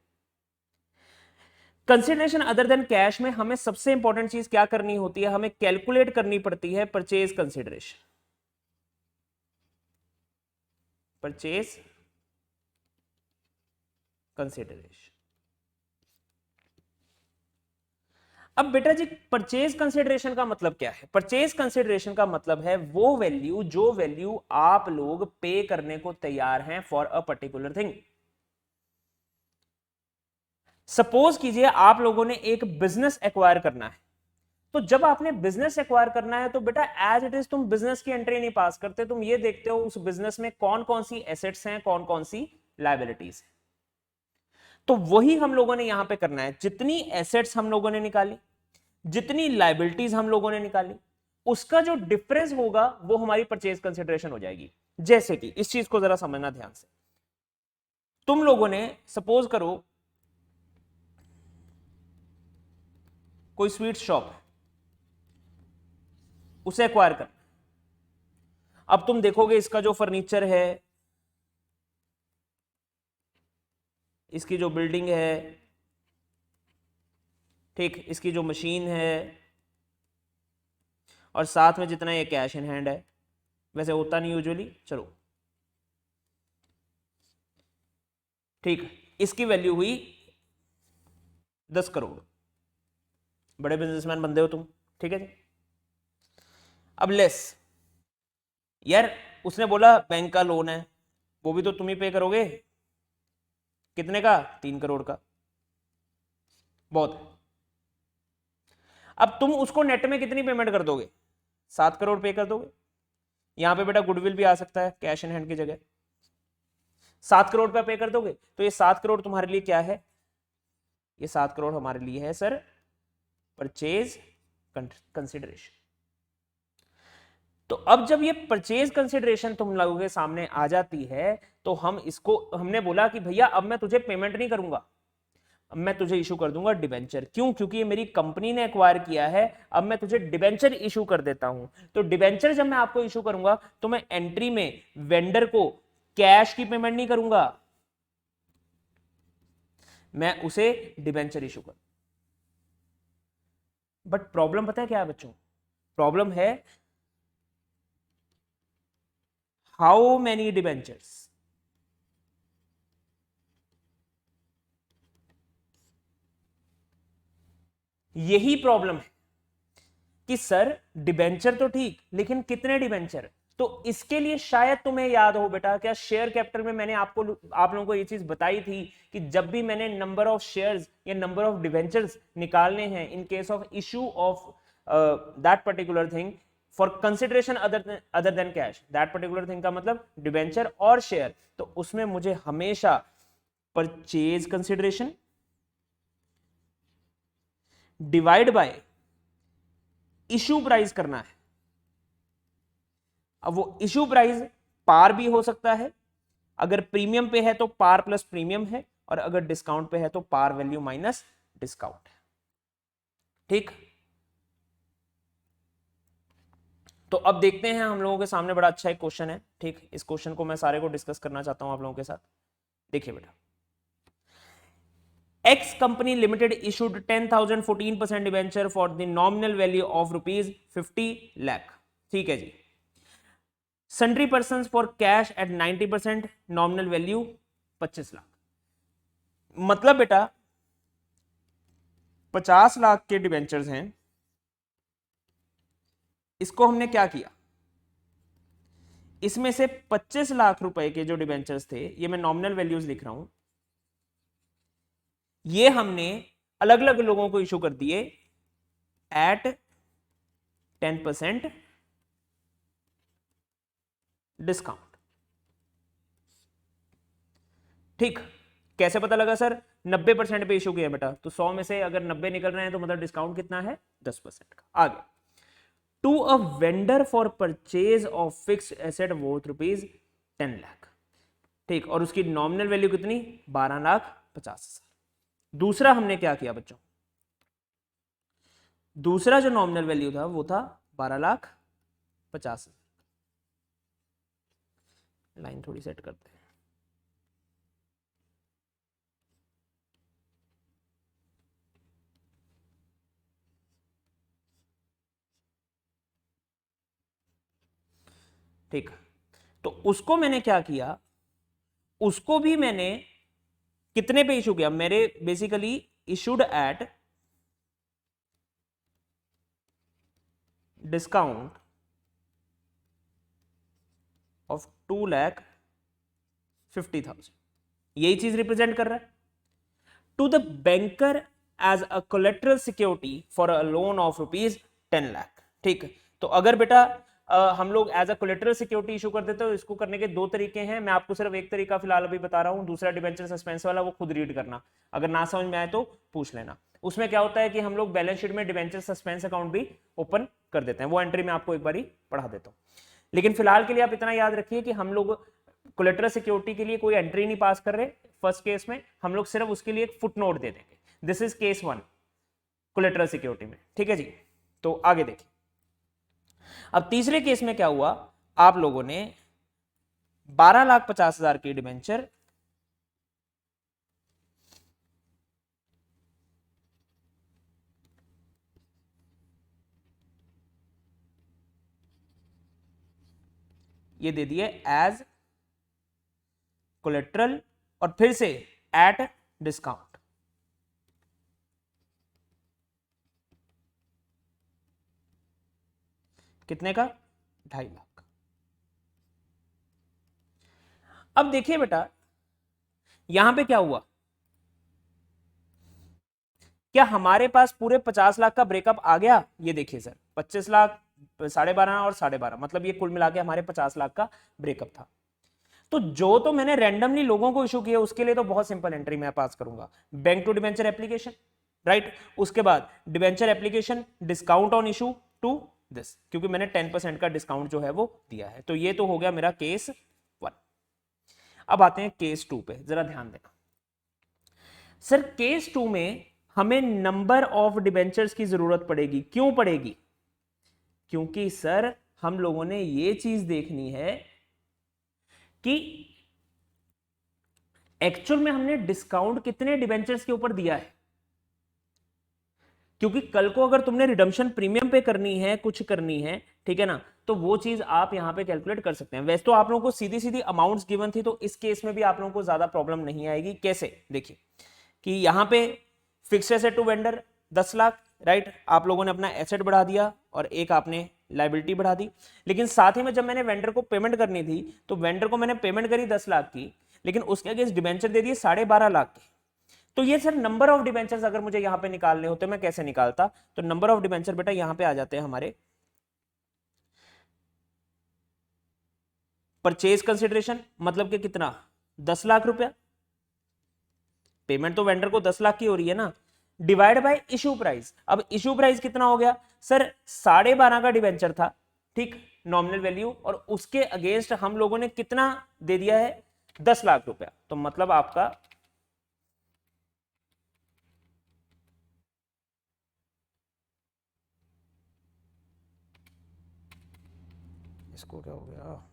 कंसिडरेशन अदर देन कैश में हमें सबसे इंपॉर्टेंट चीज क्या करनी होती है? हमें कैलकुलेट करनी पड़ती है परचेज कंसिडरेशन। Purchase consideration. अब बेटा जी परचेज कंसिडरेशन का मतलब क्या है? परचेज कंसिडरेशन का मतलब है वो वैल्यू जो वैल्यू आप लोग पे करने को तैयार हैं for a particular thing. Suppose कीजिए आप लोगों ने एक बिजनेस एक्वायर करना है, तो जब आपने बिजनेस एक्वायर करना है तो बेटा एज इट इज तुम बिजनेस की एंट्री नहीं पास करते, तुम ये देखते हो उस बिजनेस में कौन कौन सी एसेट्स हैं, कौन कौन सी लायबिलिटीज हैं। तो वही हम लोगों ने यहां पे करना है। जितनी एसेट्स हम लोगों ने निकाली, जितनी लायबिलिटीज हम लोगों ने निकाली, उसका जो डिफरेंस होगा वो हमारी परचेज कंसिडरेशन हो जाएगी। जैसे कि इस चीज को जरा समझना ध्यान से, तुम लोगों ने सपोज करो कोई स्वीट शॉप है, उसे एक्वायर कर। अब तुम देखोगे इसका जो फर्नीचर है, इसकी जो बिल्डिंग है, ठीक, इसकी जो मशीन है, और साथ में जितना ये कैश इन हैंड है, वैसे होता नहीं यूजुअली, चलो ठीक, इसकी वैल्यू हुई 10 करोड़। बड़े बिजनेसमैन बंदे हो तुम, ठीक है जी। अब लेस यार, उसने बोला बैंक का लोन है, वो भी तो तुम ही पे करोगे। कितने का? 3 करोड़ का। बहुत है। अब तुम उसको नेट में कितनी पेमेंट कर दोगे? 7 करोड़ पे कर दोगे। यहां पे बेटा गुडविल भी आ सकता है कैश इन हैंड की जगह। 7 करोड़ पे कर दोगे तो ये 7 करोड़ तुम्हारे लिए क्या है? ये 7 करोड़ हमारे लिए है सर परचेज कंसिडरेशन। तो अब जब ये परचेज कंसिडरेशन तुम लोगों के सामने आ जाती है तो हम इसको, हमने बोला कि भैया अब मैं तुझे पेमेंट नहीं करूंगा, अब मैं तुझे इशू कर दूंगा डिबेंचर। क्यों? क्योंकि ये मेरी कंपनी ने एक्वायर किया है, अब मैं तुझे डिबेंचर इशू कर देता हूं। तो डिबेंचर जब मैं आपको इशू करूंगा तो मैं एंट्री में वेंडर को कैश की पेमेंट नहीं करूंगा, मैं उसे डिबेंचर इशू कर। बट प्रॉब्लम पता है क्या है बच्चों? प्रॉब्लम है हाउ मेनी डिबेंचर्स। यही प्रॉब्लम है कि सर डिबेंचर तो ठीक, लेकिन कितने डिबेंचर? तो इसके लिए शायद तुम्हें याद हो बेटा, क्या शेयर कैपिटल में मैंने आप लोगों को ये चीज बताई थी कि जब भी मैंने नंबर ऑफ शेयर्स या नंबर ऑफ डिबेंचर्स निकालने हैं in case of issue of that particular thing for consideration other than cash, that particular thing का मतलब डिबेंचर और शेयर, तो उसमें मुझे हमेशा purchase consideration divide by issue price करना है। अब वो इशू प्राइस पार भी हो सकता है, अगर प्रीमियम पे है तो पार प्लस प्रीमियम है, और अगर डिस्काउंट पे है तो पार वैल्यू माइनस डिस्काउंट है। ठीक, तो अब देखते हैं, हम लोगों के सामने बड़ा अच्छा एक क्वेश्चन है। ठीक, इस क्वेश्चन को मैं सारे को डिस्कस करना चाहता हूं आप लोगों के साथ। देखिए बेटा, X company limited issued 10,000 14% debenture for the nominal value of ₹50 lakh। ठीक है जी। Sundry person for cash at 90%, nominal value 25 lakh. मतलब बेटा 50 लाख के डिबेंचर्स हैं, इसको हमने क्या किया, इसमें से 25 लाख रुपए के जो डिबेंचर्स थे, ये मैं नॉमिनल वैल्यूज लिख रहा हूं, ये हमने अलग अलग लोगों को इशू कर दिए एट 10% डिस्काउंट। ठीक, कैसे पता लगा सर? 90% पे इशू किया बेटा, तो 100 में से अगर 90 निकल रहे हैं तो मतलब डिस्काउंट कितना है? 10% का। आगे, to a vendor for purchase of fixed asset worth ₹10 lakh. ठीक, और उसकी नॉमिनल वैल्यू कितनी? 12,50,000। दूसरा हमने क्या किया बच्चों, दूसरा जो नॉमिनल वैल्यू था वो था 12,50,000। लाइन थोड़ी सेट करते हैं। ठीक, तो उसको मैंने क्या किया, उसको भी मैंने कितने पे इशू किया? मेरे basically issued at discount of 2,50,000। यही चीज रिप्रेजेंट कर रहा है। To the banker as a collateral security for a loan of ₹10 lakh. ठीक, तो अगर बेटा हम लोग as a collateral security issue कर देते हो, इसको करने के दो तरीके हैं। मैं आपको सिर्फ एक तरीका फिलहाल अभी बता रहा हूं, दूसरा डिबेंचर सस्पेंस वाला वो खुद रीड करना, अगर ना समझ में आए तो पूछ लेना। उसमें क्या होता है कि हम लोग बैलेंस शीट में डिबेंचर सस्पेंस अकाउंट भी ओपन कर देते हैं, वो एंट्री मैं आपको एक बार पढ़ा देता हूँ। लेकिन फिलहाल के लिए आप इतना याद रखिए कि हम लोग कोलेटरल सिक्योरिटी के लिए कोई एंट्री नहीं पास कर रहे फर्स्ट केस में, हम लोग सिर्फ उसके लिए एक फुट नोट दे देंगे, this is case 1 collateral security में। ठीक है जी, तो आगे देखिए। अब तीसरे केस में क्या हुआ, आप लोगों ने 12,50,000 की डिबेंचर ये दे दिए एज कोलेट्रल, और फिर से एट डिस्काउंट। कितने का? 2.5 लाख। अब देखिए बेटा, यहां पे क्या हुआ, क्या हमारे पास पूरे 50 लाख का ब्रेकअप आ गया? ये देखिए सर, 25 लाख, 12.5 और 12.5, मतलब ये कुल मिला के हमारे 50 लाख का ब्रेकअप था। तो जो तो मैंने रैंडमली लोगों को इशू किया उसके लिए तो बहुत सिंपल एंट्री मैं पास करूंगा, bank to debenture application, right. उसके बाद debenture application discount on issue to this, क्योंकि मैंने 10% का डिस्काउंट जो है वो दिया है। तो ये तो हो गया मेरा केस 1। अब आते हैं केस 2 पे, जरा ध्यान देना सर। केस 2 में हमें नंबर ऑफ डिबेंचर्स की जरूरत पड़ेगी। क्यों पड़ेगी? क्योंकि सर हम लोगों ने ये चीज देखनी है कि एक्चुअल में हमने डिस्काउंट कितने डिबेंचर्स के ऊपर दिया है, क्योंकि कल को अगर तुमने रिडम्पशन प्रीमियम पे करनी है, कुछ करनी है, ठीक है ना, तो वो चीज आप यहां पे कैलकुलेट कर सकते हैं। वैसे तो आप लोगों को सीधी सीधी अमाउंट्स गिवन थी, तो इस केस में भी आप लोगों को ज्यादा प्रॉब्लम नहीं आएगी। कैसे? देखिए कि यहां पे fixed asset to vendor 10 lakh, right, आप लोगों ने अपना एसेट बढ़ा दिया और एक आपने लाइबिलिटी बढ़ा दी। लेकिन साथ ही में जब मैंने वेंडर को पेमेंट करनी थी, तो वेंडर को मैंने पेमेंट करी 10 लाख की, लेकिन उसके अगेंस्ट डिबेंचर दे दिए 12.5 लाख के। तो ये सर नंबर ऑफ डिबेंचर्स अगर मुझे यहां पे निकालने होते मैं कैसे निकालता? तो नंबर ऑफ डिबेंचर बेटा यहां पे आ जाते हैं हमारे परचेज कंसिडरेशन, मतलब कि कितना? 10 लाख रुपया। पेमेंट तो वेंडर को 10 लाख की हो रही है ना, डिवाइड बाय इशू प्राइस। अब इशू प्राइस कितना हो गया सर, 12.5 का डिबेंचर था, ठीक, नॉमिनल वैल्यू, और उसके अगेंस्ट हम लोगों ने कितना दे दिया है, 10 लाख रुपया। तो मतलब आपका इसको क्या हो गया,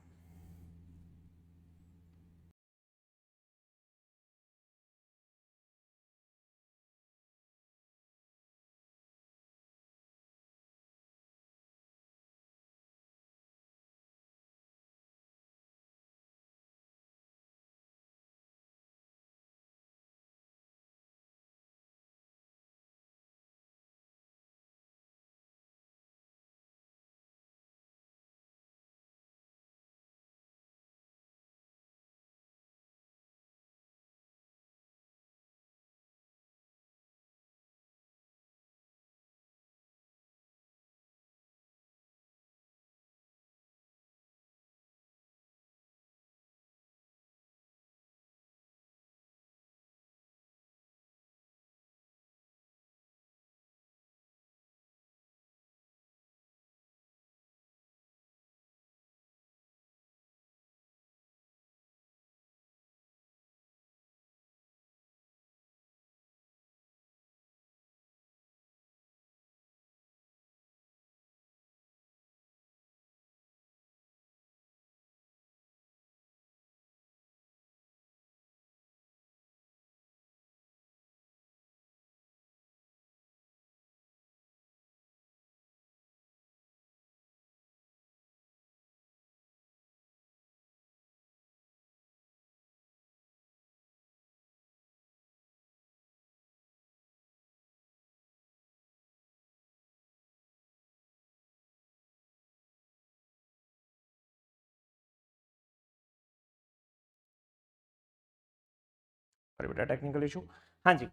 अरे बेटा टेक्निकल इशू, हाँ जी।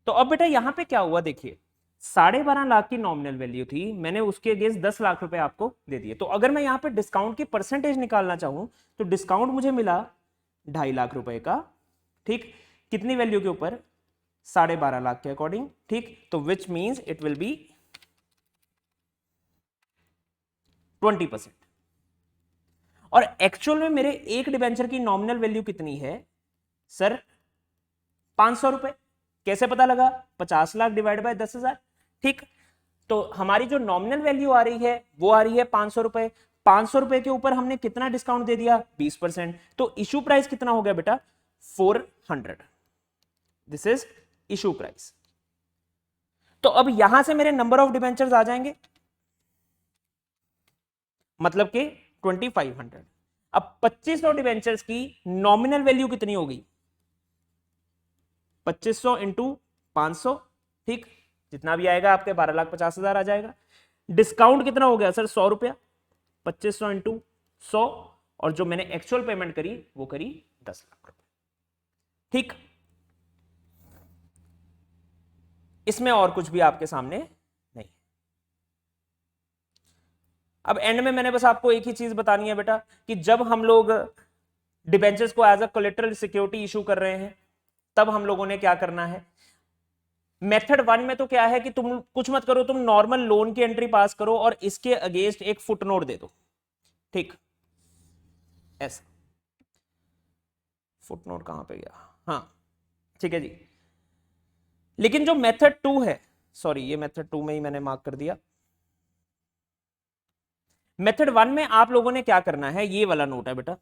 तो अब बेटा यहां पे क्या हुआ, देखिए 12.5 लाख की नॉमिनल वैल्यू थी, मैंने उसके अगेंस्ट 10 लाख रुपए आपको दे दिए। तो अगर मैं यहां पे डिस्काउंट की परसेंटेज निकालना चाहूं तो डिस्काउंट मुझे मिला 2.5 लाख रुपए का, ठीक, कितनी वैल्यू के ऊपर, 12.5 लाख के अकॉर्डिंग, ठीक। तो which means it will be 20%। और एक्चुअल में मेरे एक डिबेंचर की नॉमिनल वैल्यू कितनी है सर, 500 रुपए। कैसे पता लगा, 50 लाख डिवाइड बाय 10,000, ठीक। तो हमारी जो नॉमिनल वैल्यू आ रही है वो आ रही है 500 रुपए। 500 रुपए के ऊपर हमने कितना डिस्काउंट दे दिया, 20%। तो इशू प्राइस कितना हो गया बेटा, 400। This is issue price. तो अब यहां से मेरे नंबर ऑफ डिबेंचर्स आ जाएंगे, मतलब कि 2500। अब 2500 डिबेंचर्स की नॉमिनल वैल्यू कितनी होगी, 2500 इंटू 500, ठीक, जितना भी आएगा आपके 12,50,000 आ जाएगा। डिस्काउंट कितना हो गया सर, 100 रुपया, 2500 इंटू 100, और जो मैंने एक्चुअल पेमेंट करी वो करी 10 लाख रुपए, ठीक। इसमें और कुछ भी आपके सामने नहीं। अब एंड में मैंने बस आपको एक ही चीज बतानी है बेटा, कि जब हम लोग डिबेंचर्स को as a collateral security issue कर रहे हैं तब हम लोगों ने क्या करना है। मेथड 1 में तो क्या है कि तुम कुछ मत करो, तुम नॉर्मल लोन की एंट्री पास करो और इसके अगेंस्ट एक फुटनोट दे दो, ठीक, ऐसा। फुटनोट कहां पे गया, हाँ, ठीक है जी। लेकिन जो मेथड 2 है, सॉरी ये मेथड 2 में ही मैंने मार्क कर दिया। मेथड 1 में आप लोगों ने क्या करना है, ये वाला नोट है बेटा,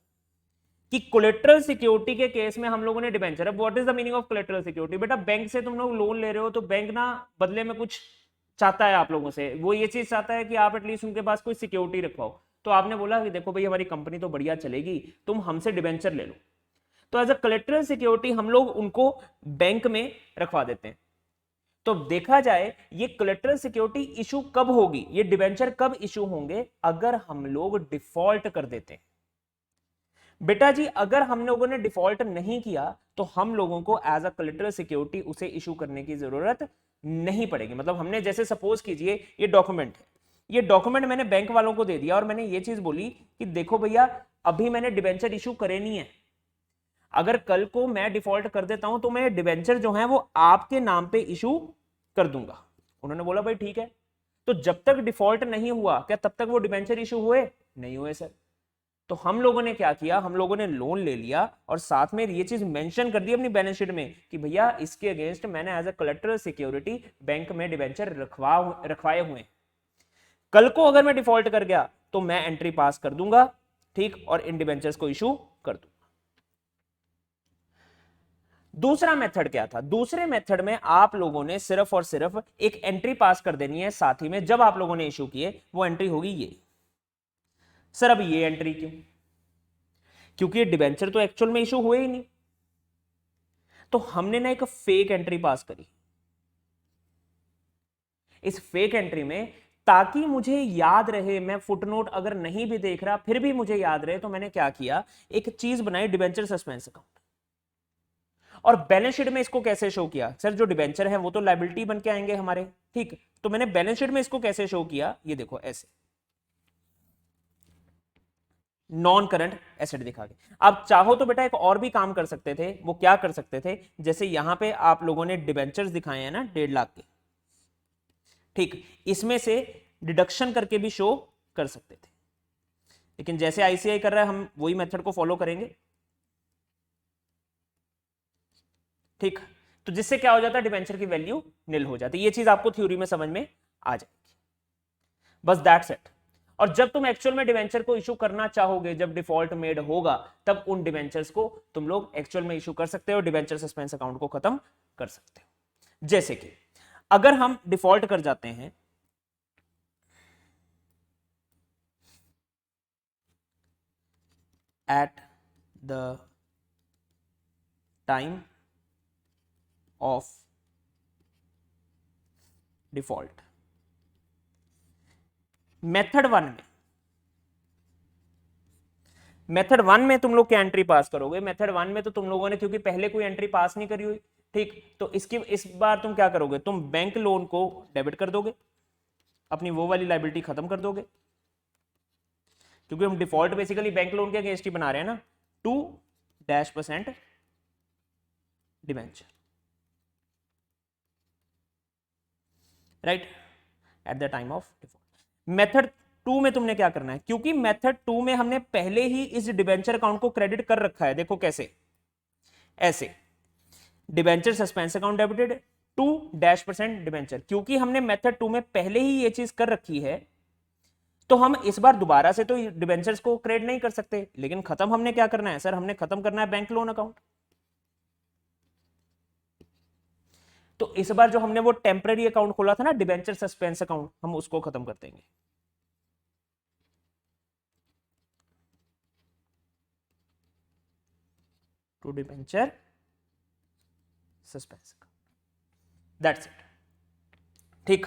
कि कोलेटरल सिक्योरिटी के केस में हम लोगों ने डिबेंचर है। What is the meaning of collateral security, बेटा बैंक से तुम लोग लोन ले रहे हो तो बैंक ना बदले में कुछ चाहता है आप लोगों से, वो ये चीज चाहता है कि आप एटलीस्ट उनके पास कोई सिक्योरिटी रखवाओ। तो आपने बोला कि देखो भाई हमारी कंपनी तो बढ़िया चलेगी, तुम हमसे डिबेंचर ले लो। तो एज अ कोलेटरल सिक्योरिटी हम लोग उनको बैंक में रखवा देते हैं। तो देखा जाए ये कोलेटरल सिक्योरिटी इशू कब होगी, ये डिबेंचर कब इशू होंगे, अगर हम लोग डिफॉल्ट कर देते हैं। बेटा जी अगर हम लोगों ने डिफॉल्ट नहीं किया तो हम लोगों को एज अ कोलेटरल सिक्योरिटी उसे इशू करने की जरूरत नहीं पड़ेगी। मतलब हमने जैसे सपोज कीजिए ये डॉक्यूमेंट है, ये डॉक्यूमेंट मैंने बैंक वालों को दे दिया और मैंने ये चीज बोली कि देखो भैया अभी मैंने डिबेंचर इशू करे नहीं है, अगर कल को मैं डिफॉल्ट कर देता हूं तो मैं डिबेंचर जो है वो आपके नाम पे इशू कर दूंगा। उन्होंने बोला भाई ठीक है। तो जब तक डिफॉल्ट नहीं हुआ क्या तब तक वो डिबेंचर इशू हुए? नहीं हुए सर। तो हम लोगों ने क्या किया, हम लोगों ने लोन ले लिया और साथ में ये चीज मेंशन कर दी अपनी बैलेंस शीट में कि भैया इसके अगेंस्ट मैंने as a collateral security bank में डिबेंचर रखवाए हुए। कल को अगर मैं डिफॉल्ट कर गया तो मैं एंट्री पास कर दूंगा, ठीक, और इन डिबेंचर्स को इशू कर दूंगा। दूसरा मेथड क्या था? दूसरे मेथड में आप लोगों ने सिर्फ और सिर्फ एक एंट्री पास कर देनी है, साथ ही में जब आप लोगों ने इशू किए वो एंट्री होगी ये। सर अब ये एंट्री क्यों? क्योंकि ये डिबेंचर तो एक्चुअल में इशू हुए ही नहीं, तो हमने ना एक फेक एंट्री पास करी। इस फेक एंट्री में ताकि मुझे याद रहे, मैं फुटनोट अगर नहीं भी देख रहा फिर भी मुझे याद रहे, तो मैंने क्या किया, एक चीज बनाई डिबेंचर सस्पेंस अकाउंट। और बैलेंस शीट में इसको कैसे शो किया? सर जो डिबेंचर है वो तो लायबिलिटी बन के आएंगे हमारे, ठीक, तो मैंने बैलेंस शीट में इसको कैसे शो किया, ये देखो ऐसे नॉन करंट एसेट दिखा के। आप चाहो तो बेटा एक और भी काम कर सकते थे, वो क्या कर सकते थे, जैसे यहां पे आप लोगों ने डिबेंचर्स दिखाए हैं ना 1.5 लाख के, ठीक, इसमें से डिडक्शन करके भी शो कर सकते थे, लेकिन जैसे आईसीआई कर रहा है हम वही मेथड को फॉलो करेंगे, ठीक। तो जिससे क्या हो जाता है, डिबेंचर की वैल्यू निल हो जाती है। ये चीज आपको थ्योरी में समझ में आ जाएगी, बस दैट्स इट। और जब तुम एक्चुअल में डिबेंचर को इशू करना चाहोगे, जब डिफॉल्ट मेड होगा, तब उन डिबेंचर्स को तुम लोग एक्चुअल में इशू कर सकते हो, डिबेंचर सस्पेंस अकाउंट को खत्म कर सकते हो। जैसे कि अगर हम डिफॉल्ट कर जाते हैं eight the time of default, method one में तुम लोग क्या एंट्री पास करोगे? मेथड वन में तो तुम लोगों ने क्योंकि पहले कोई एंट्री पास नहीं करी हुई, ठीक, तो इस बार तुम क्या करोगे, तुम बैंक लोन को डेबिट कर दोगे, अपनी वो वाली लायबिलिटी खत्म कर दोगे, क्योंकि हम डिफॉल्ट बेसिकली बैंक लोन के अगेंस्ट ही बना रहे हैं ना, 2% debenture, right, eight the time of default. Method 2 में तुमने क्या करना है, क्योंकि मेथड 2 में हमने पहले ही इस डिबेंचर अकाउंट को क्रेडिट कर रखा है, देखो कैसे, ऐसे debenture suspense account debited 2% debenture, क्योंकि हमने मेथड 2 में पहले ही ये चीज कर रखी है, तो हम इस बार दोबारा से तो डिबेंचर्स को क्रेडिट नहीं कर सकते, लेकिन खत्म हमने क्या करना है सर, हमने खत्म करना है बैंक लोन अकाउंट। तो इस बार जो हमने वो टेम्पररी अकाउंट खोला था ना, डिबेंचर सस्पेंस अकाउंट, हम उसको खत्म कर देंगे। To debenture suspense account, that's it, ठीक।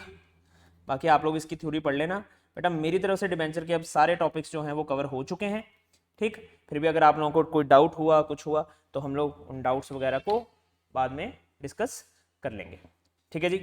बाकी आप लोग इसकी थ्योरी पढ़ लेना बेटा। मेरी तरफ से डिबेंचर के अब सारे टॉपिक्स जो हैं वो कवर हो चुके हैं, ठीक। फिर भी अगर आप लोगों को कोई डाउट हुआ, कुछ हुआ, तो हम लोग उन डाउट्स वगैरह को बाद में डिस्कस कर लेंगे, ठीक है जी।